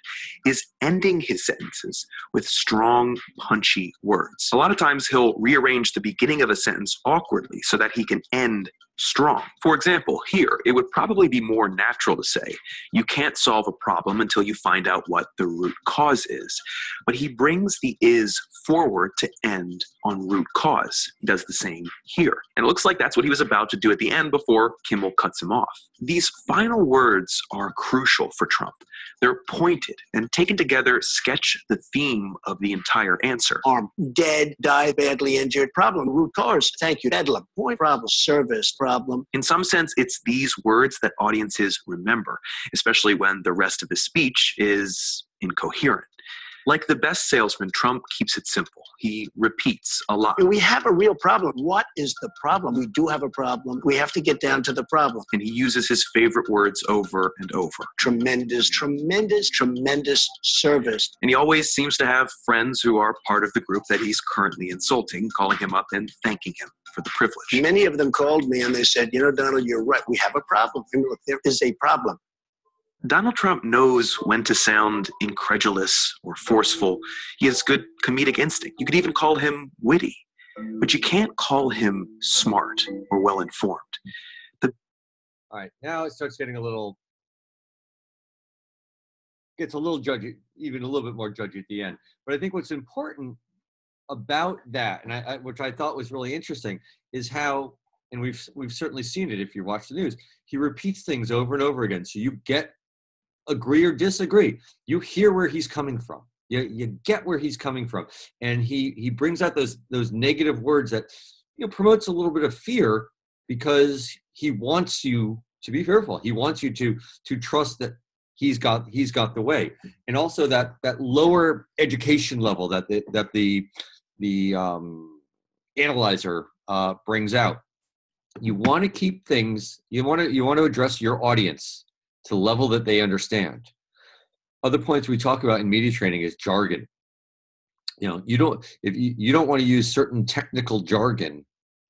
is ending his sentences with strong, punchy words. A lot of times he'll rearrange the beginning of a sentence awkwardly so that he can end strong. For example, here, it would probably be more natural to say, you can't solve a problem until you find out what the root cause is. But he brings the is forward to end on root cause. He does the same here. And it looks like that's what he was about to do at the end before Kimmel cuts him off. These final words are crucial for Trump. They're pointed and taken together sketch the theme of the entire answer.
Arm, dead, die, badly injured, problem, root cause, thank you, bedlam, point, problem, service, problem.
In some sense, it's these words that audiences remember, especially when the rest of his speech is incoherent. Like the best salesman, Trump keeps it simple. He repeats a lot.
We have a real problem. What is the problem? We do have a problem. We have to get down to the problem.
And he uses his favorite words over and over.
Tremendous, tremendous, tremendous service.
And he always seems to have friends who are part of the group that he's currently insulting, calling him up and thanking him for the privilege.
Many of them called me and they said, Donald, you're right. We have a problem. And look, there is a problem.
Donald Trump knows when to sound incredulous or forceful. He has good comedic instinct. You could even call him witty, but you can't call him smart or well-informed.
All right, now it starts getting gets a little judgy, even a little bit more judgy at the end. But I think what's important about that, and which I thought was really interesting, is how, and we've certainly seen it if you watch the news, he repeats things over and over again. So you agree or disagree. You hear where he's coming from. You get where he's coming from, and he brings out those negative words that promotes a little bit of fear because he wants you to be fearful. He wants you to trust that he's got the way, and also that lower education level that the analyzer brings out. You want to keep things. You want to address your audience to the level that they understand. Other points we talk about in media training is jargon. You don't want to use certain technical jargon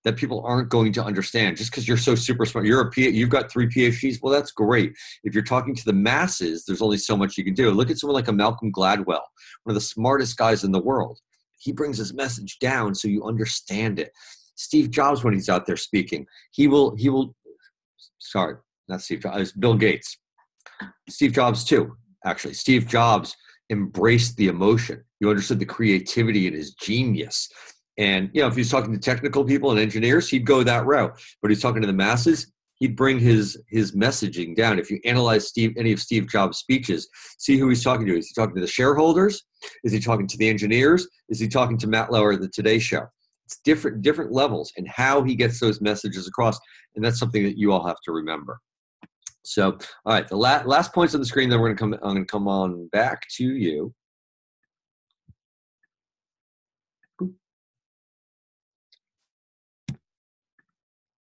that people aren't going to understand just because you're so super smart. You've got 3 PhDs. Well, that's great. If you're talking to the masses, there's only so much you can do. Look at someone like a Malcolm Gladwell, one of the smartest guys in the world. He brings his message down so you understand it. Steve Jobs, when he's out there speaking, sorry, not Steve Jobs, it's Bill Gates. Steve Jobs too, actually. Steve Jobs embraced the emotion. You understood the creativity and his genius. And, if he's talking to technical people and engineers, he'd go that route. But he's talking to the masses, he'd bring his messaging down. If you analyze any of Steve Jobs' speeches, see who he's talking to. Is he talking to the shareholders? Is he talking to the engineers? Is he talking to Matt Lauer at the Today Show? It's different levels and how he gets those messages across. And that's something that you all have to remember. So, all right, the last points on the screen, then I'm going to come on back to you.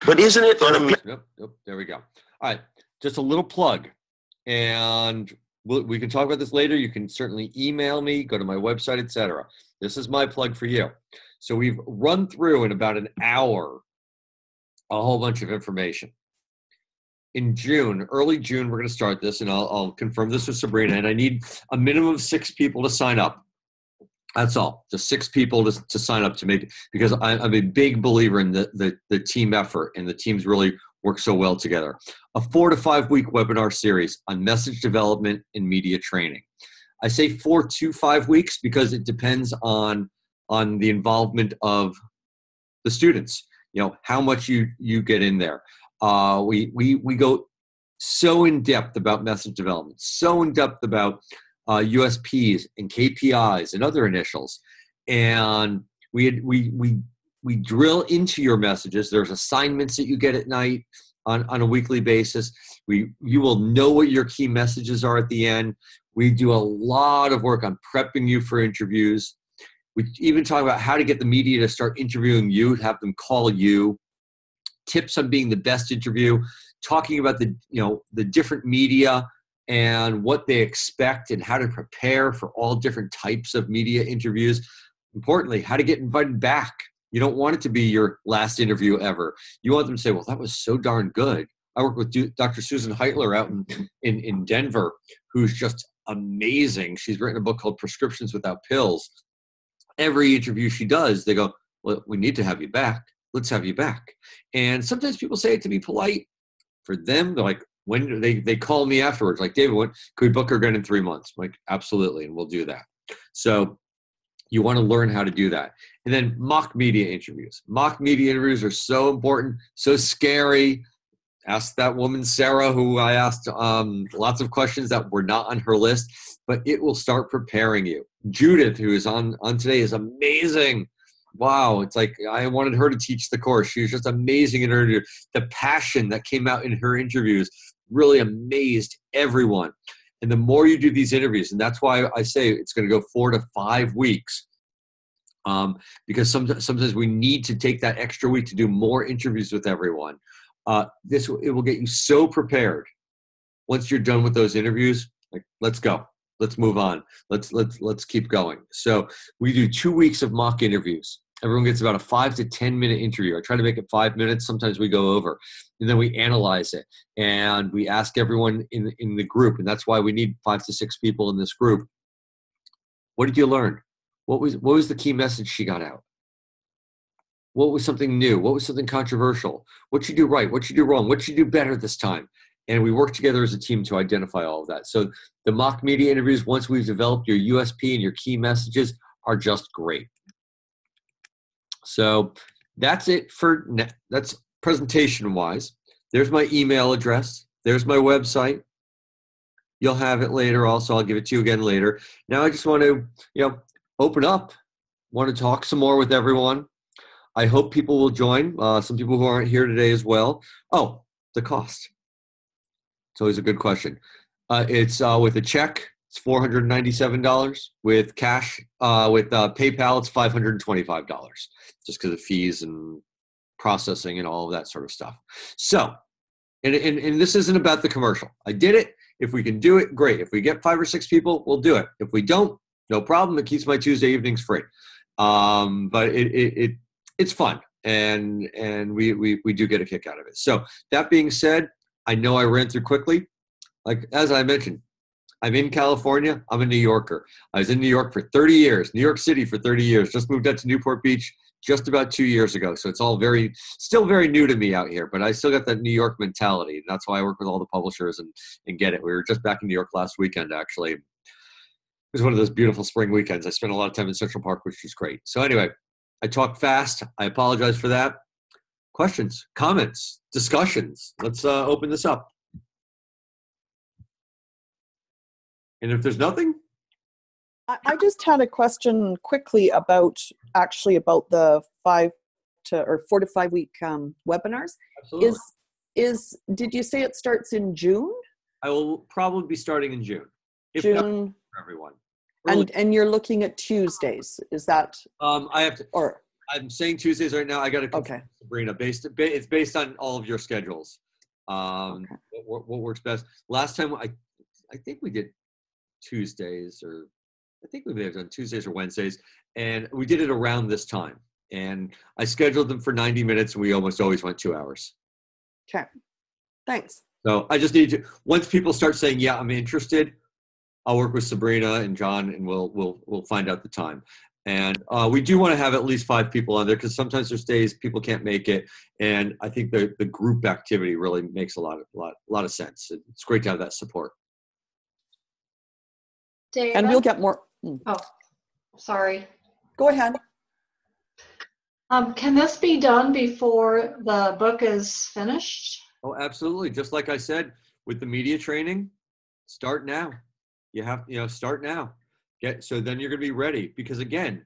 But isn't it
Yep, there we go. All right, just a little plug, and we can talk about this later. You can certainly email me, go to my website, etc. This is my plug for you. So we've run through in about an hour a whole bunch of information. In June, early June, we're going to start this, and I'll confirm this with Sabrina, and I need a minimum of 6 people to sign up. That's all. Just 6 people to sign up to make, because I'm a big believer in the team effort, and the teams really work so well together. A 4 to 5 week webinar series on message development and media training. I say 4 to 5 weeks because it depends on the involvement of the students. How much you get in there. We go so in depth about message development, so in depth about USPs and KPIs and other initials, and we drill into your messages. There's assignments that you get at night on a weekly basis. You will know what your key messages are at the end. We do a lot of work on prepping you for interviews. We even talk about how to get the media to start interviewing you, have them call you. Tips on being the best interview, talking about the different media and what they expect and how to prepare for all different types of media interviews. Importantly, how to get invited back. You don't want it to be your last interview ever. You want them to say, well, that was so darn good. I work with Dr. Susan Heitler out in Denver, who's just amazing. She's written a book called Prescriptions Without Pills. Every interview she does, they go, well, we need to have you back. Let's have you back. And sometimes people say it to be polite. For them, they're like, when they call me afterwards, like, David, could we book her again in 3 months? I'm like, absolutely, and we'll do that. So you want to learn how to do that. And then mock media interviews. Mock media interviews are so important, so scary. Ask that woman, Sarah, who I asked lots of questions that were not on her list, but it will start preparing you. Judith, who is on today, is amazing. Wow, it's like I wanted her to teach the course. She was just amazing in her interview. The passion that came out in her interviews really amazed everyone. And the more you do these interviews, and that's why I say it's going to go 4 to 5 weeks, because sometimes we need to take that extra week to do more interviews with everyone. It will get you so prepared. Once you're done with those interviews, like, let's go. Let's move on. Let's keep going. So we do 2 weeks of mock interviews. Everyone gets about a 5 to 10 minute interview. I try to make it 5 minutes. Sometimes we go over, and then we analyze it, and we ask everyone in the group. And that's why we need 5 to 6 people in this group. What did you learn? What was the key message she got out? What was something new? What was something controversial? What you do right? What you do wrong? What you do better this time? And we work together as a team to identify all of that. So the mock media interviews, once we've developed your USP and your key messages, are just great. So that's it that's presentation-wise. There's my email address. There's my website. You'll have it later also. I'll give it to you again later. Now I just want to, open up. Want to talk some more with everyone. I hope people will join. Some people who aren't here today as well. Oh, the cost. It's always a good question. It's with a check, it's $497. With cash, with PayPal, it's $525, just because of fees and processing and all of that sort of stuff. So, and this isn't about the commercial. I did it. If we can do it, great. If we get 5 or 6 people, we'll do it. If we don't, no problem. It keeps my Tuesday evenings free. But it's fun. and we do get a kick out of it. So that being said, I know I ran through quickly. Like, as I mentioned, I'm in California. I'm a New Yorker. I was in New York for 30 years, New York City for 30 years. Just moved out to Newport Beach just about 2 years ago. So it's all still very new to me out here, but I still got that New York mentality. And that's why I work with all the publishers and get it. We were just back in New York last weekend, actually. It was one of those beautiful spring weekends. I spent a lot of time in Central Park, which was great. So anyway, I talk fast. I apologize for that. Questions, comments, discussions. Let's open this up. And if there's nothing?
I just had a question quickly about the 4 to 5 week webinars.
Absolutely.
Did you say it starts in June?
I will probably be starting in June. If
June.
not for everyone.
And you're looking at Tuesdays. Is that?
I have to.
Or
I'm saying Tuesdays right now. I got to
okay.
Sabrina. It's based on all of your schedules.
Okay.
What works best? Last time I think we did Tuesdays, or I think we may have done Tuesdays or Wednesdays, and we did it around this time. And I scheduled them for 90 minutes, and we almost always went 2 hours.
Okay. Thanks.
So I just need to. Once people start saying, "Yeah, I'm interested," I'll work with Sabrina and John, and we'll find out the time. And we do want to have at least 5 people on there, because sometimes there's days people can't make it, and I think the group activity really makes a lot of sense. It's great to have that support.
David?
And we'll get more.
Oh, sorry.
Go ahead.
Can this be done before the book is finished?
Oh, absolutely. Just like I said, with the media training, start now. You have, start now. So then you're going to be ready. Because again,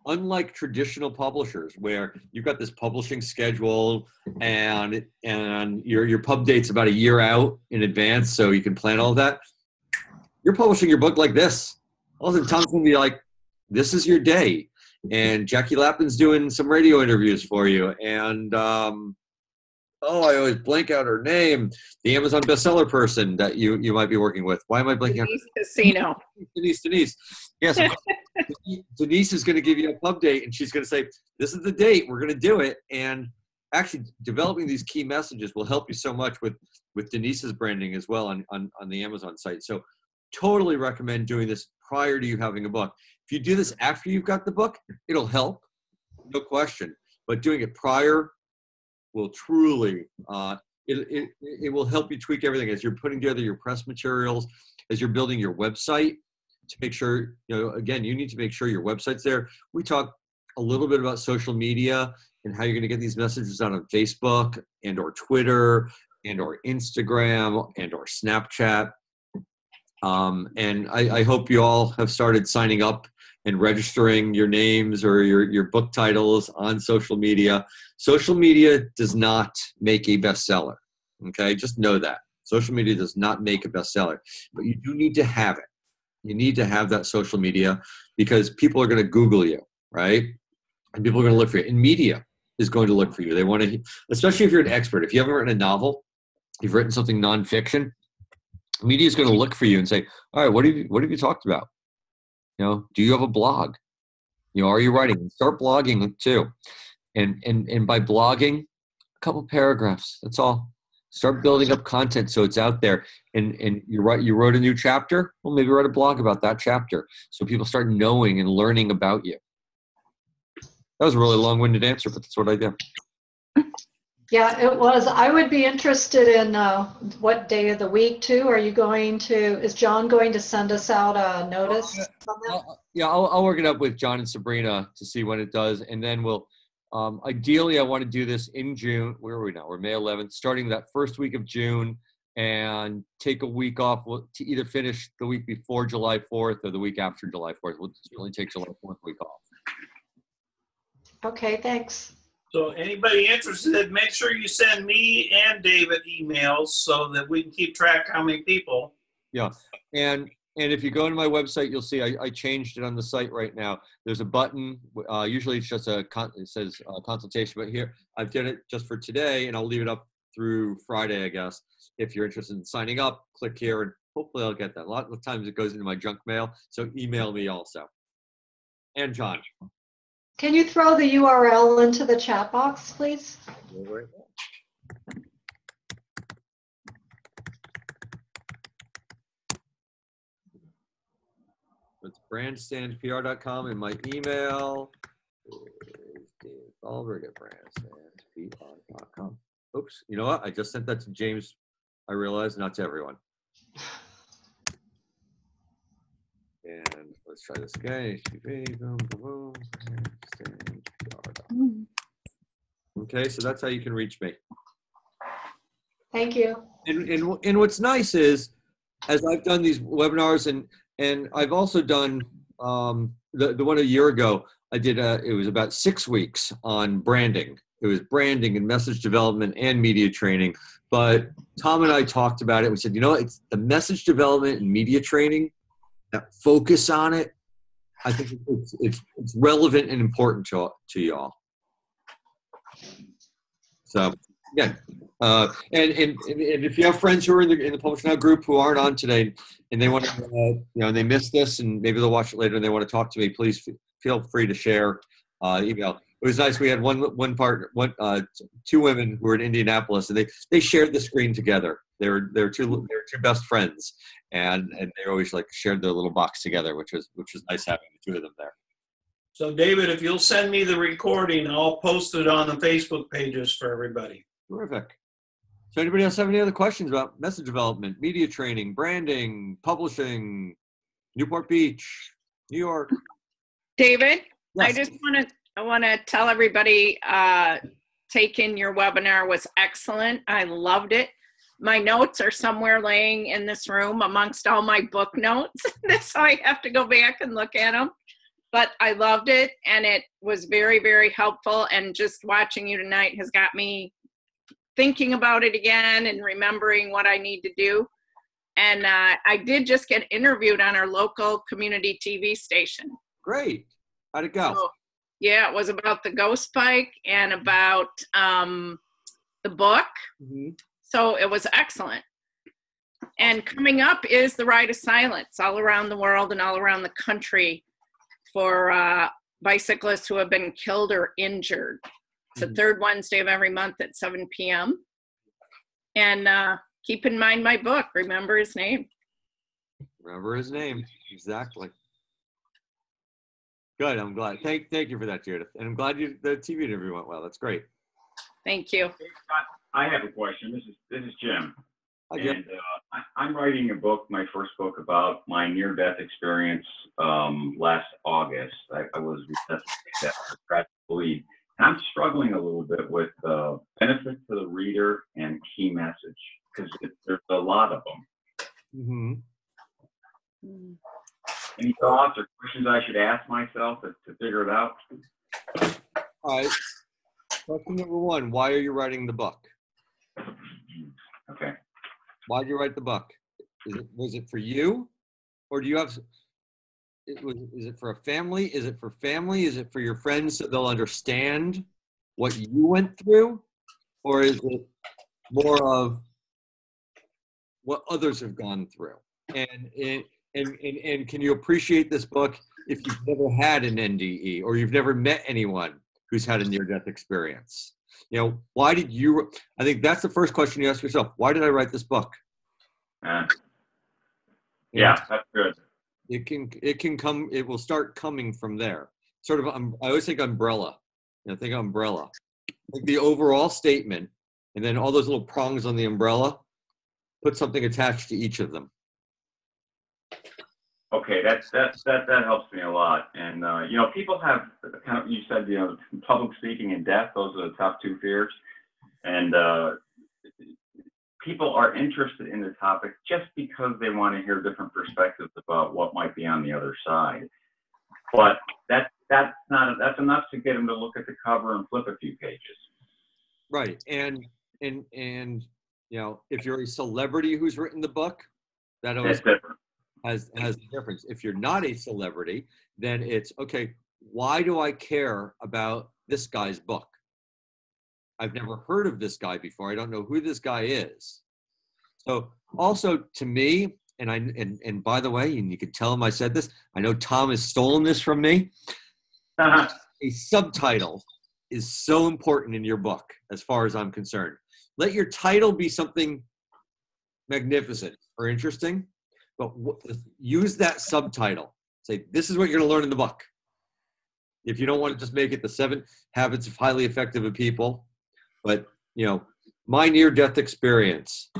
unlike traditional publishers where you've got this publishing schedule and your pub date's about a year out in advance, so you can plan all that, you're publishing your book like this. All of a sudden, Tom's going to be like, this is your day. And Jackie Lappin's doing some radio interviews for you. And, I always blank out her name. The Amazon bestseller person that you might be working with. Why am I blanking out?
Casino.
Denise. Yes. Denise is going to give you a pub date, and she's going to say, this is the date. We're going to do it. And actually, developing these key messages will help you so much with Denise's branding as well on the Amazon site. So totally recommend doing this prior to you having a book. If you do this after you've got the book, it'll help, no question. But doing it prior will truly, it will help you tweak everything as you're putting together your press materials, as you're building your website to make sure, again, you need to make sure your website's there. We talk a little bit about social media and how you're going to get these messages out on Facebook and or Twitter and or Instagram and or Snapchat. And I hope you all have started signing up and registering your names or your book titles on social media. Social media does not make a bestseller, okay? Just know that. Social media does not make a bestseller, but you do need to have it. You need to have that social media because people are going to Google you, right? And people are going to look for you. And media is going to look for you. They want to, especially if you're an expert. If you haven't written a novel, you've written something nonfiction, media is going to look for you and say, all right, what have you talked about? Do you have a blog? Are you writing? Start blogging too. And by blogging, a couple paragraphs, that's all. Start building up content so it's out there. And you wrote a new chapter? Well, maybe write a blog about that chapter so people start knowing and learning about you. That was a really long-winded answer, but that's what I did.
Yeah, it was. I would be interested in what day of the week too. Is John going to send us out a notice on that?
I'll work it up with John and Sabrina to see when it does. And then we'll, ideally I want to do this in June. Where are we now? We're May 11th, starting that first week of June and take a week off to either finish the week before July 4th or the week after July 4th. We'll certainly take July 4th week off.
Okay, thanks.
So anybody interested, make sure you send me and David emails so that we can keep track how many people.
Yeah, and if you go to my website, you'll see I changed it on the site right now. There's a button. Usually it's just it says consultation, but here I've done it just for today, and I'll leave it up through Friday, I guess. If you're interested in signing up, click here, and hopefully I'll get that. A lot of times it goes into my junk mail, so email me also. And John.
Can you throw the URL into the chat box, please?
It's brandstandpr.com, and my email is Thalberg at brandstandpr.com. Oops, you know what? I just sent that to James. I realized, not to everyone. And let's try this again. Okay, so that's how you can reach me.
Thank you.
And what's nice is, as I've done these webinars, and I've also done the one a year ago, I did it was about 6 weeks on branding. It was branding and message development and media training. But Tom and I talked about it. We said, you know, it's the message development and media training, that focus on it. I think it's relevant and important to y'all. So yeah, and if you have friends who are in the Publish Now group who aren't on today, and they want to, you know, they missed this, and maybe they'll watch it later, and they want to talk to me, please feel free to share email. It was nice. We had two women who were in Indianapolis, and they shared the screen together. They're two best friends, and they always like shared their little box together, which was nice having the two of them there.
So David, if you'll send me the recording, I'll post it on the Facebook pages for everybody.
Terrific. So anybody else have any other questions about message development, media training, branding, publishing, Newport Beach, New York?
David,
Yes.
I just want to tell everybody taking your webinar was excellent. I loved it. My notes are somewhere laying in this room amongst all my book notes, so I have to go back and look at them. But I loved it, and it was very, very helpful. And just watching you tonight has got me thinking about it again and remembering what I need to do. And I did just get interviewed on our local community TV station.
Great. How'd it go?
So, yeah, it was about the ghost bike and about the book.
Mm-hmm.
So it was excellent. And coming up is the Ride of Silence all around the world and all around the country for bicyclists who have been killed or injured. It's the third Wednesday of every month at 7 p.m. And keep in mind my book, Remember His Name.
Remember his name. Exactly. Good. I'm glad. Thank you for that, Judith. And I'm glad the TV interview went well. That's great.
Thank you.
I have a question. This is Jim.
Hi, Jim.
And I'm writing a book, my first book, about my near-death experience last August. I was resuscitated after a tragic bleed. And I'm struggling a little bit with benefit to the reader and key message, because there's a lot of them.
Mm-hmm.
Any thoughts or questions I should ask myself to figure it out?
All right. Question number one, why are you writing the book?
Okay.
Why did you write the book? Was it for you? Or do you have, is it for a family? Is it for family? Is it for your friends so they'll understand what you went through? Or is it more of what others have gone through? And can you appreciate this book if you've never had an NDE or you've never met anyone who's had a near-death experience? You know, why did you, I think that's the first question you ask yourself. Why did I write this book?
Yeah, that's good.
It can come, it will start coming from there. Sort of, I always think umbrella. You know, think umbrella. Like the overall statement, and then all those little prongs on the umbrella, put something attached to each of them.
Okay, that helps me a lot. And you know, people have kind of, you said, you know, public speaking and death, those are the top two fears. And people are interested in the topic just because they want to hear different perspectives about what might be on the other side. But that's enough to get them to look at the cover and flip a few pages.
Right. And you know, if you're a celebrity who's written the book, that always has a difference. If you're not a celebrity, then it's, okay, why do I care about this guy's book? I've never heard of this guy before. I don't know who this guy is. So also to me, and by the way, and you could tell him I said this, I know Tom has stolen this from me. a subtitle is so important in your book, as far as I'm concerned. Let your title be something magnificent or interesting, but use that subtitle. Say, this is what you're going to learn in the book. If you don't want to just make it the 7 Habits of Highly Effective People, but, my near-death experience,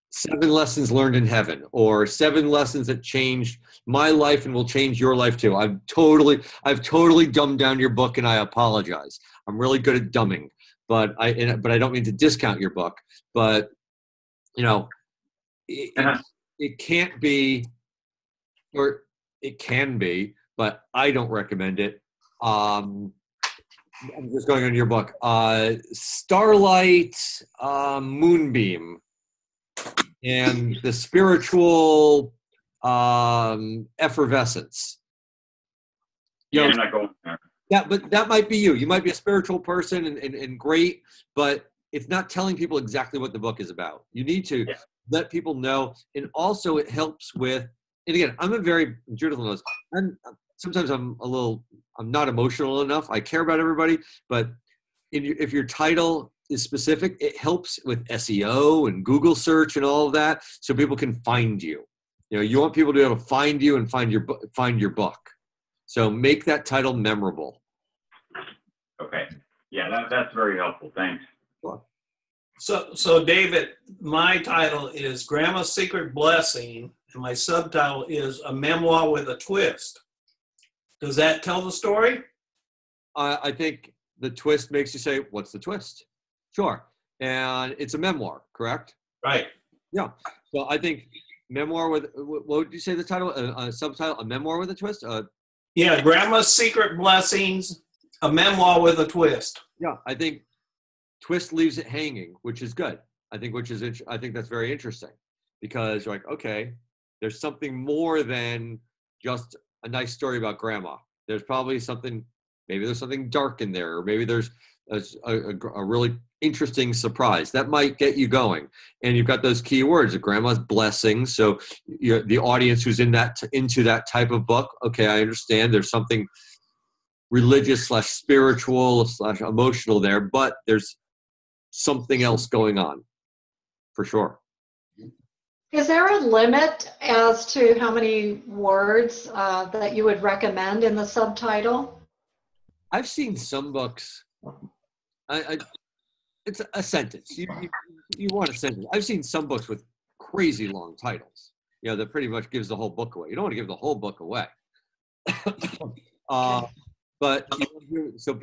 7 lessons learned in heaven, or 7 lessons that changed my life and will change your life too. I've totally dumbed down your book, and I apologize. I'm really good at dumbing, but I don't mean to discount your book. But it can't be, or it can be, but I don't recommend it. I'm just going on your book. Starlight, Moonbeam, and the spiritual effervescence.
I'm not going there.
Yeah, but that might be you. You might be a spiritual person and great, but it's not telling people exactly what the book is about. You need to let people know. And also it helps with, and again, Judith knows, sometimes I'm not emotional enough. I care about everybody, but if your title is specific, it helps with SEO and Google search and all of that, so people can find you. You want people to be able to find you and find your book. So make that title memorable.
Okay. Yeah, that's very helpful. Thanks.
So David, my title is Grandma's Secret Blessing, and my subtitle is A Memoir with a Twist. Does that tell the story?
I think the twist makes you say, what's the twist? Sure. And it's a memoir, correct?
Right.
Yeah. So I think memoir with, what would you say the title, a subtitle, a memoir with a twist?
Yeah, Grandma's Secret Blessings, a memoir with a twist.
Yeah, I think twist leaves it hanging, which is good. I think that's very interesting, because you're like, okay, there's something more than just a nice story about grandma. There's probably something, maybe there's something dark in there, or maybe there's a really interesting surprise that might get you going. And you've got those key words, grandma's blessings. So the audience who's into that type of book, okay, I understand there's something religious / spiritual / emotional there, but there's something else going on for sure.
Is there a limit as to how many words that you would recommend in the subtitle?
I've seen some books, it's a sentence. You want a sentence. I've seen some books with crazy long titles, that pretty much gives the whole book away. You don't want to give the whole book away. But so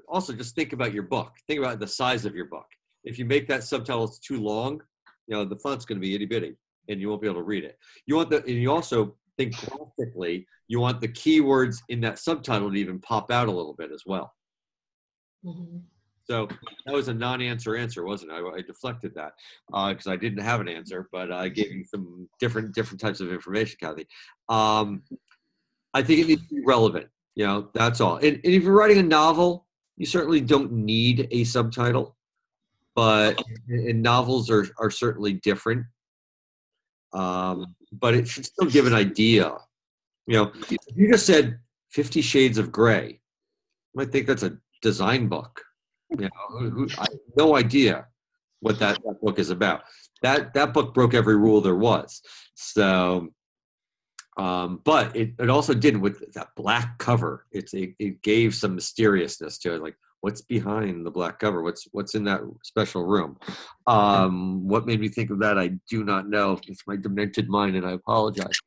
also just think about your book. Think about the size of your book. If you make that subtitle too long, the font's going to be itty bitty, and you won't be able to read it. And you also think graphically. You want the keywords in that subtitle to even pop out a little bit as well.
Mm-hmm.
So that was a non-answer answer, wasn't it? I deflected that because I didn't have an answer, but I gave you some different types of information, Kathy. I think it needs to be relevant. That's all. And if you're writing a novel, you certainly don't need a subtitle, but novels are certainly different. But it should still give an idea. If you just said 50 Shades of Grey, I might think that's a design book. I have no idea what that book is about. That book broke every rule there was. So, but it also did with that black cover. It gave some mysteriousness to it, like what's behind the black cover, what's in that special room. What made me think of that, I do not know. It's my demented mind, and I apologize.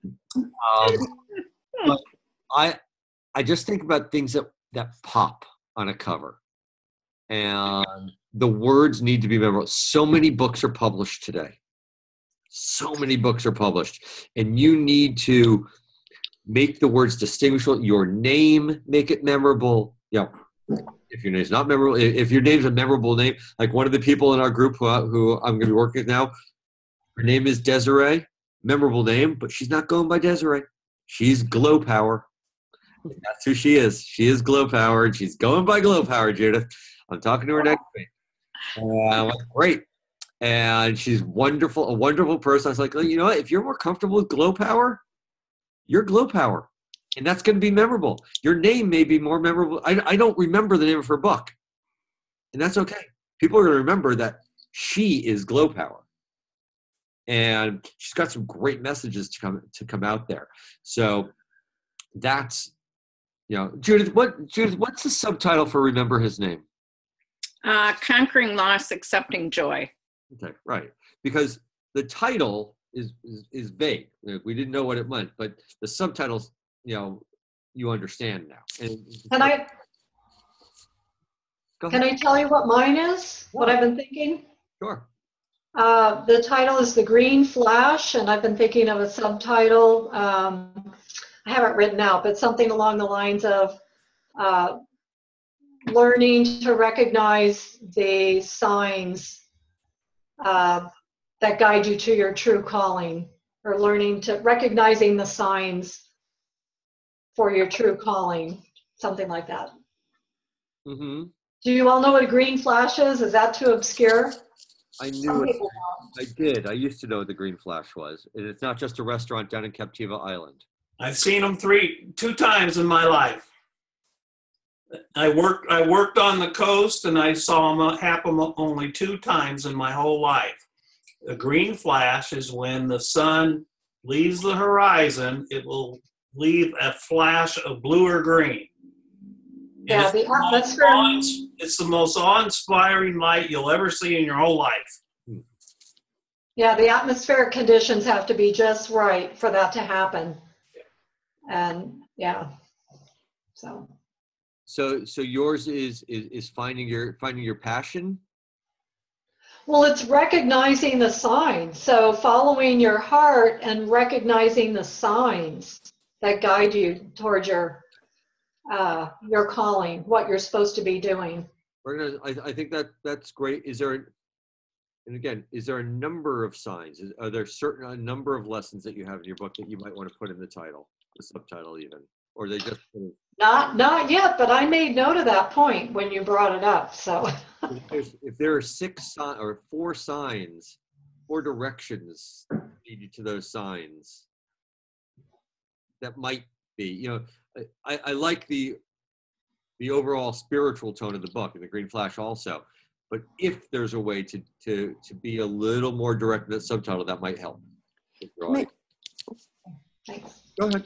But I just think about things that pop on a cover, and the words need to be memorable. So many books are published today. And you need to make the words distinguishable. Your name, make it memorable. If your name's not memorable, if your name's a memorable name, like one of the people in our group who I'm going to be working with now, her name is Desiree, memorable name, but she's not going by Desiree. She's Glow Power. That's who she is. She is Glow Power, and she's going by Glow Power, Judith. I'm talking to her next week. I'm like, great. And she's wonderful, a wonderful person. I was like, you know what? If you're more comfortable with Glow Power, you're Glow Power. And that's going to be memorable. Your name may be more memorable. I don't remember the name of her book. And that's okay. People are going to remember that she is Glow Power. And she's got some great messages to come out there. So that's, Judith, what's the subtitle for Remember His Name?
Conquering Loss, Accepting Joy.
Okay, right. Because the title is vague. We didn't know what it meant, but the subtitles, you understand now. And
Can I tell you what mine is? What I've been thinking?
Sure.
The title is The Green Flash, and I've been thinking of a subtitle. I haven't written out, but something along the lines of learning to recognize the signs that guide you to your true calling, or recognizing the signs for your true calling, something like that.
Mm-hmm.
Do you all know what a green flash is? Is that too obscure?
I knew it. I did. I used to know what the Green Flash was. And it's not just a restaurant down in Captiva Island.
I've seen them two times in my life. I worked on the coast, and I saw them happen only 2 times in my whole life. The green flash is when the sun leaves the horizon. It will leave a flash of blue or green.
Yeah, the atmosphere.
It's the most awe-inspiring light you'll ever see in your whole life.
Yeah, the atmospheric conditions have to be just right for that to happen. And yeah, so
yours is finding your passion.
Well, it's recognizing the signs. So following your heart and recognizing the signs that guide you towards your calling, what you're supposed to be doing.
I think that's great. Is there a number of signs? Are there a number of lessons that you have in your book that you might want to put in the title, the subtitle even, or they just
not yet? But I made note of that point when you brought it up. So
if there are 6 or 4 signs, 4 directions needed to those signs, that might be, I like the overall spiritual tone of the book and the Green Flash also. But if there's a way to be a little more direct in the subtitle, that might help.
Thanks.
Go ahead.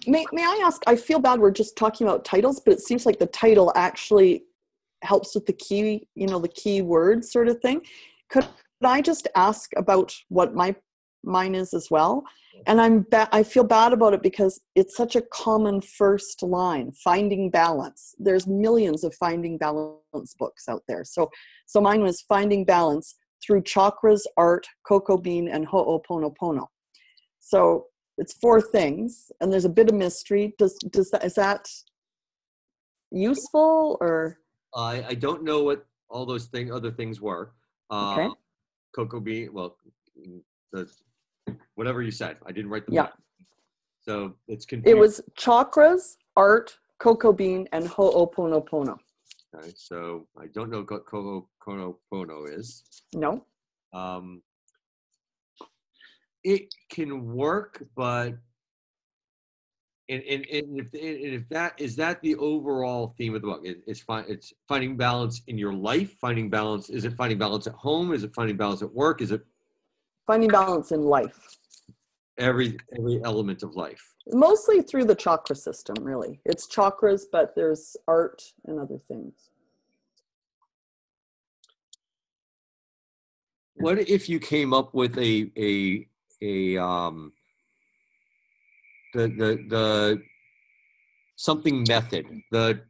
May I ask, I feel bad we're just talking about titles, but it seems like the title actually helps with the key, the key words sort of thing. Could I just ask about what mine is as well? And I feel bad about it because it's such a common first line, finding balance. There's millions of finding balance books out there. So mine was Finding Balance Through Chakras, Art, Cocoa Bean, and Ho'oponopono. So it's 4 things, and there's a bit of mystery. Is that useful, or?
I don't know what all those other things were.
Okay.
Cocoa Bean, whatever you said. I didn't write them
Yeah.
down. So it's confusing.
It was chakras, art, cocoa bean, and ho'oponopono.
Okay, so I don't know what ho'oponopono is.
No.
It can work, but if that is the overall theme of the book. It's finding balance in your life. Finding balance. Is it finding balance at home? Is it finding balance at work? Is it
finding balance in life?
Every element of life.
Mostly through the chakra system, really. It's chakras, but there's art and other things.
What if you came up with the something method, the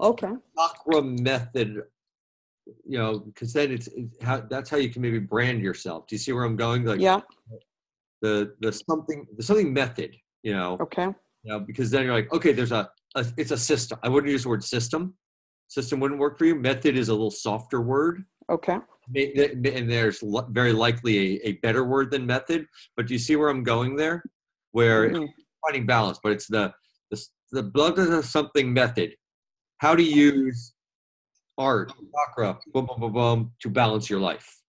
okay
chakra method, because then that's how you can maybe brand yourself. Do you see where I'm going? Like,
yeah.
The something method,
Okay.
Because then you're like, okay, it's a system. I wouldn't use the word system. System wouldn't work for you. Method is a little softer word.
Okay.
And there's very likely a better word than method. But do you see where I'm going there? Where it's finding balance, but it's the blood of something method. How to use art, chakra, boom, boom, boom, boom, to balance your life.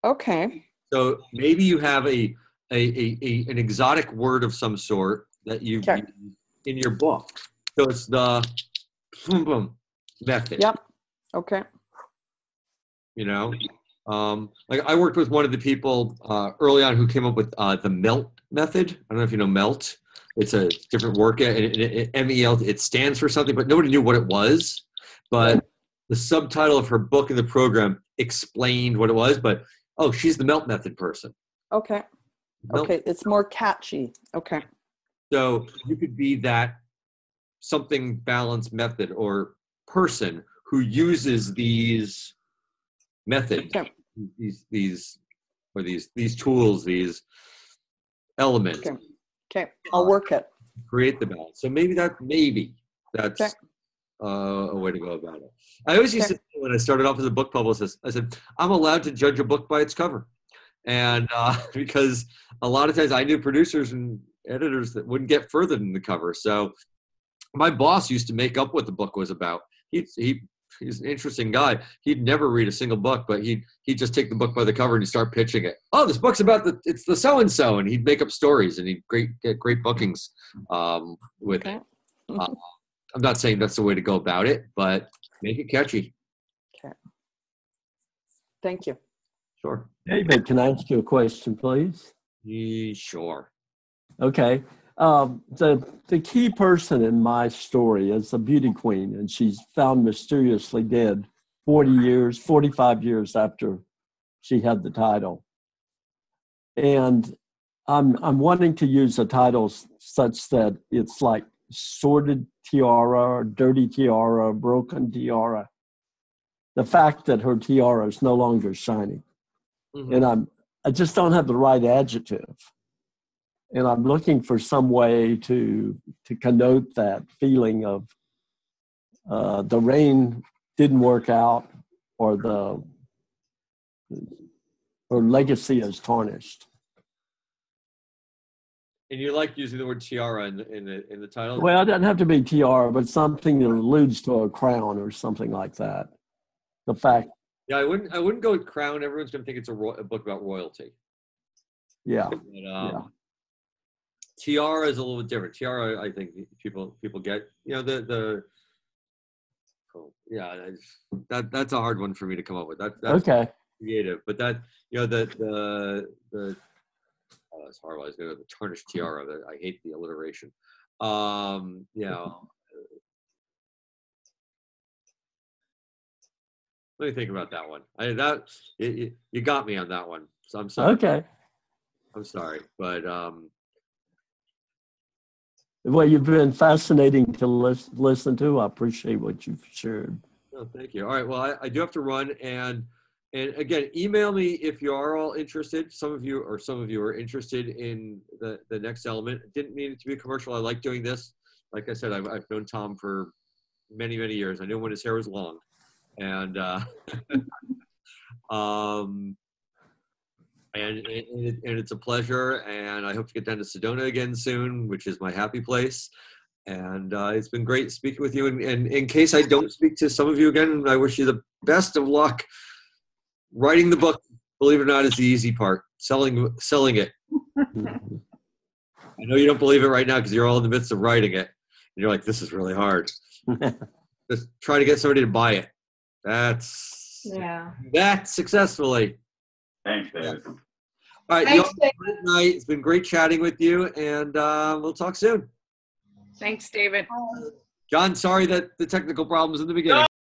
Okay.
So maybe you have an exotic word of some sort, that you
Okay.
use in your book. So it's the boom boom method.
Yep. Okay.
You know, like I worked with one of the people early on who came up with the MELT method. I don't know if you know MELT. It's a different work. MEL. It stands for something, but nobody knew what it was. But the subtitle of her book in the program explained what it was. But oh, she's the MELT method person.
Okay.
MELT.
Okay. It's more catchy. Okay.
So you could be that something balanced method or person who uses these methods,
Okay.
these tools, these elements.
Okay. Okay. I'll work it.
Create the balance. So maybe that's
Okay.
a way to go about it. I always used to say when I started off as a book publicist, I said, I'm allowed to judge a book by its cover. And because a lot of times I knew producers and editors that wouldn't get further than the cover. So my boss used to make up what the book was about. He's an interesting guy. He'd never read a single book, but he'd just take the book by the cover and he'd start pitching it. Oh, this book's about it's the so-and-so, and he'd make up stories, and he'd get great bookings with it. I'm not saying that's the way to go about it, but make it catchy.
Okay. Thank you.
Sure.
David, can I ask you a question, please?
Sure.
Okay. The key person in my story is a beauty queen, and she's found mysteriously dead 45 years after she had the title. And I'm wanting to use a title such that it's like sordid tiara, or dirty tiara, broken tiara. The fact that her tiara is no longer shining.
Mm-hmm.
And I just don't have the right adjective. And I'm looking for some way to connote that feeling of the rain didn't work out, or her legacy is tarnished.
And you like using the word tiara in the title?
Well, it doesn't have to be tiara, but something that alludes to a crown or something like that. The fact.
Yeah, I wouldn't go with crown. Everyone's going to think it's a book about royalty.
Yeah.
But, tiara is a little bit different. Tiara, I think people get, that's a hard one for me to come up with. That's
okay.
Creative, but that, it's horrible. I was going to the tarnished tiara. I hate the alliteration. Let me think about that one. You got me on that one. So I'm sorry.
Okay.
I'm sorry, but
well, you've been fascinating to listen to. I appreciate what you've shared.
Oh, thank you. All right. Well, I do have to run, and again, email me if you are all interested. Some of you are interested in the next element. Didn't mean it to be a commercial. I like doing this. Like I said, I've known Tom for many, many years. I knew him when his hair was long, and and it's a pleasure. And I hope to get down to Sedona again soon, which is my happy place. And it's been great speaking with you. And in case I don't speak to some of you again, I wish you the best of luck. Writing the book, believe it or not, is the easy part. Selling it. I know you don't believe it right now because you're all in the midst of writing it. And you're like, this is really hard. Just try to get somebody to buy it. That's successfully.
Thanks, David.
All right.
Thanks, David.
Good night. It's been great chatting with you, and we'll talk soon.
Thanks, David.
John, sorry that the technical problems in the beginning.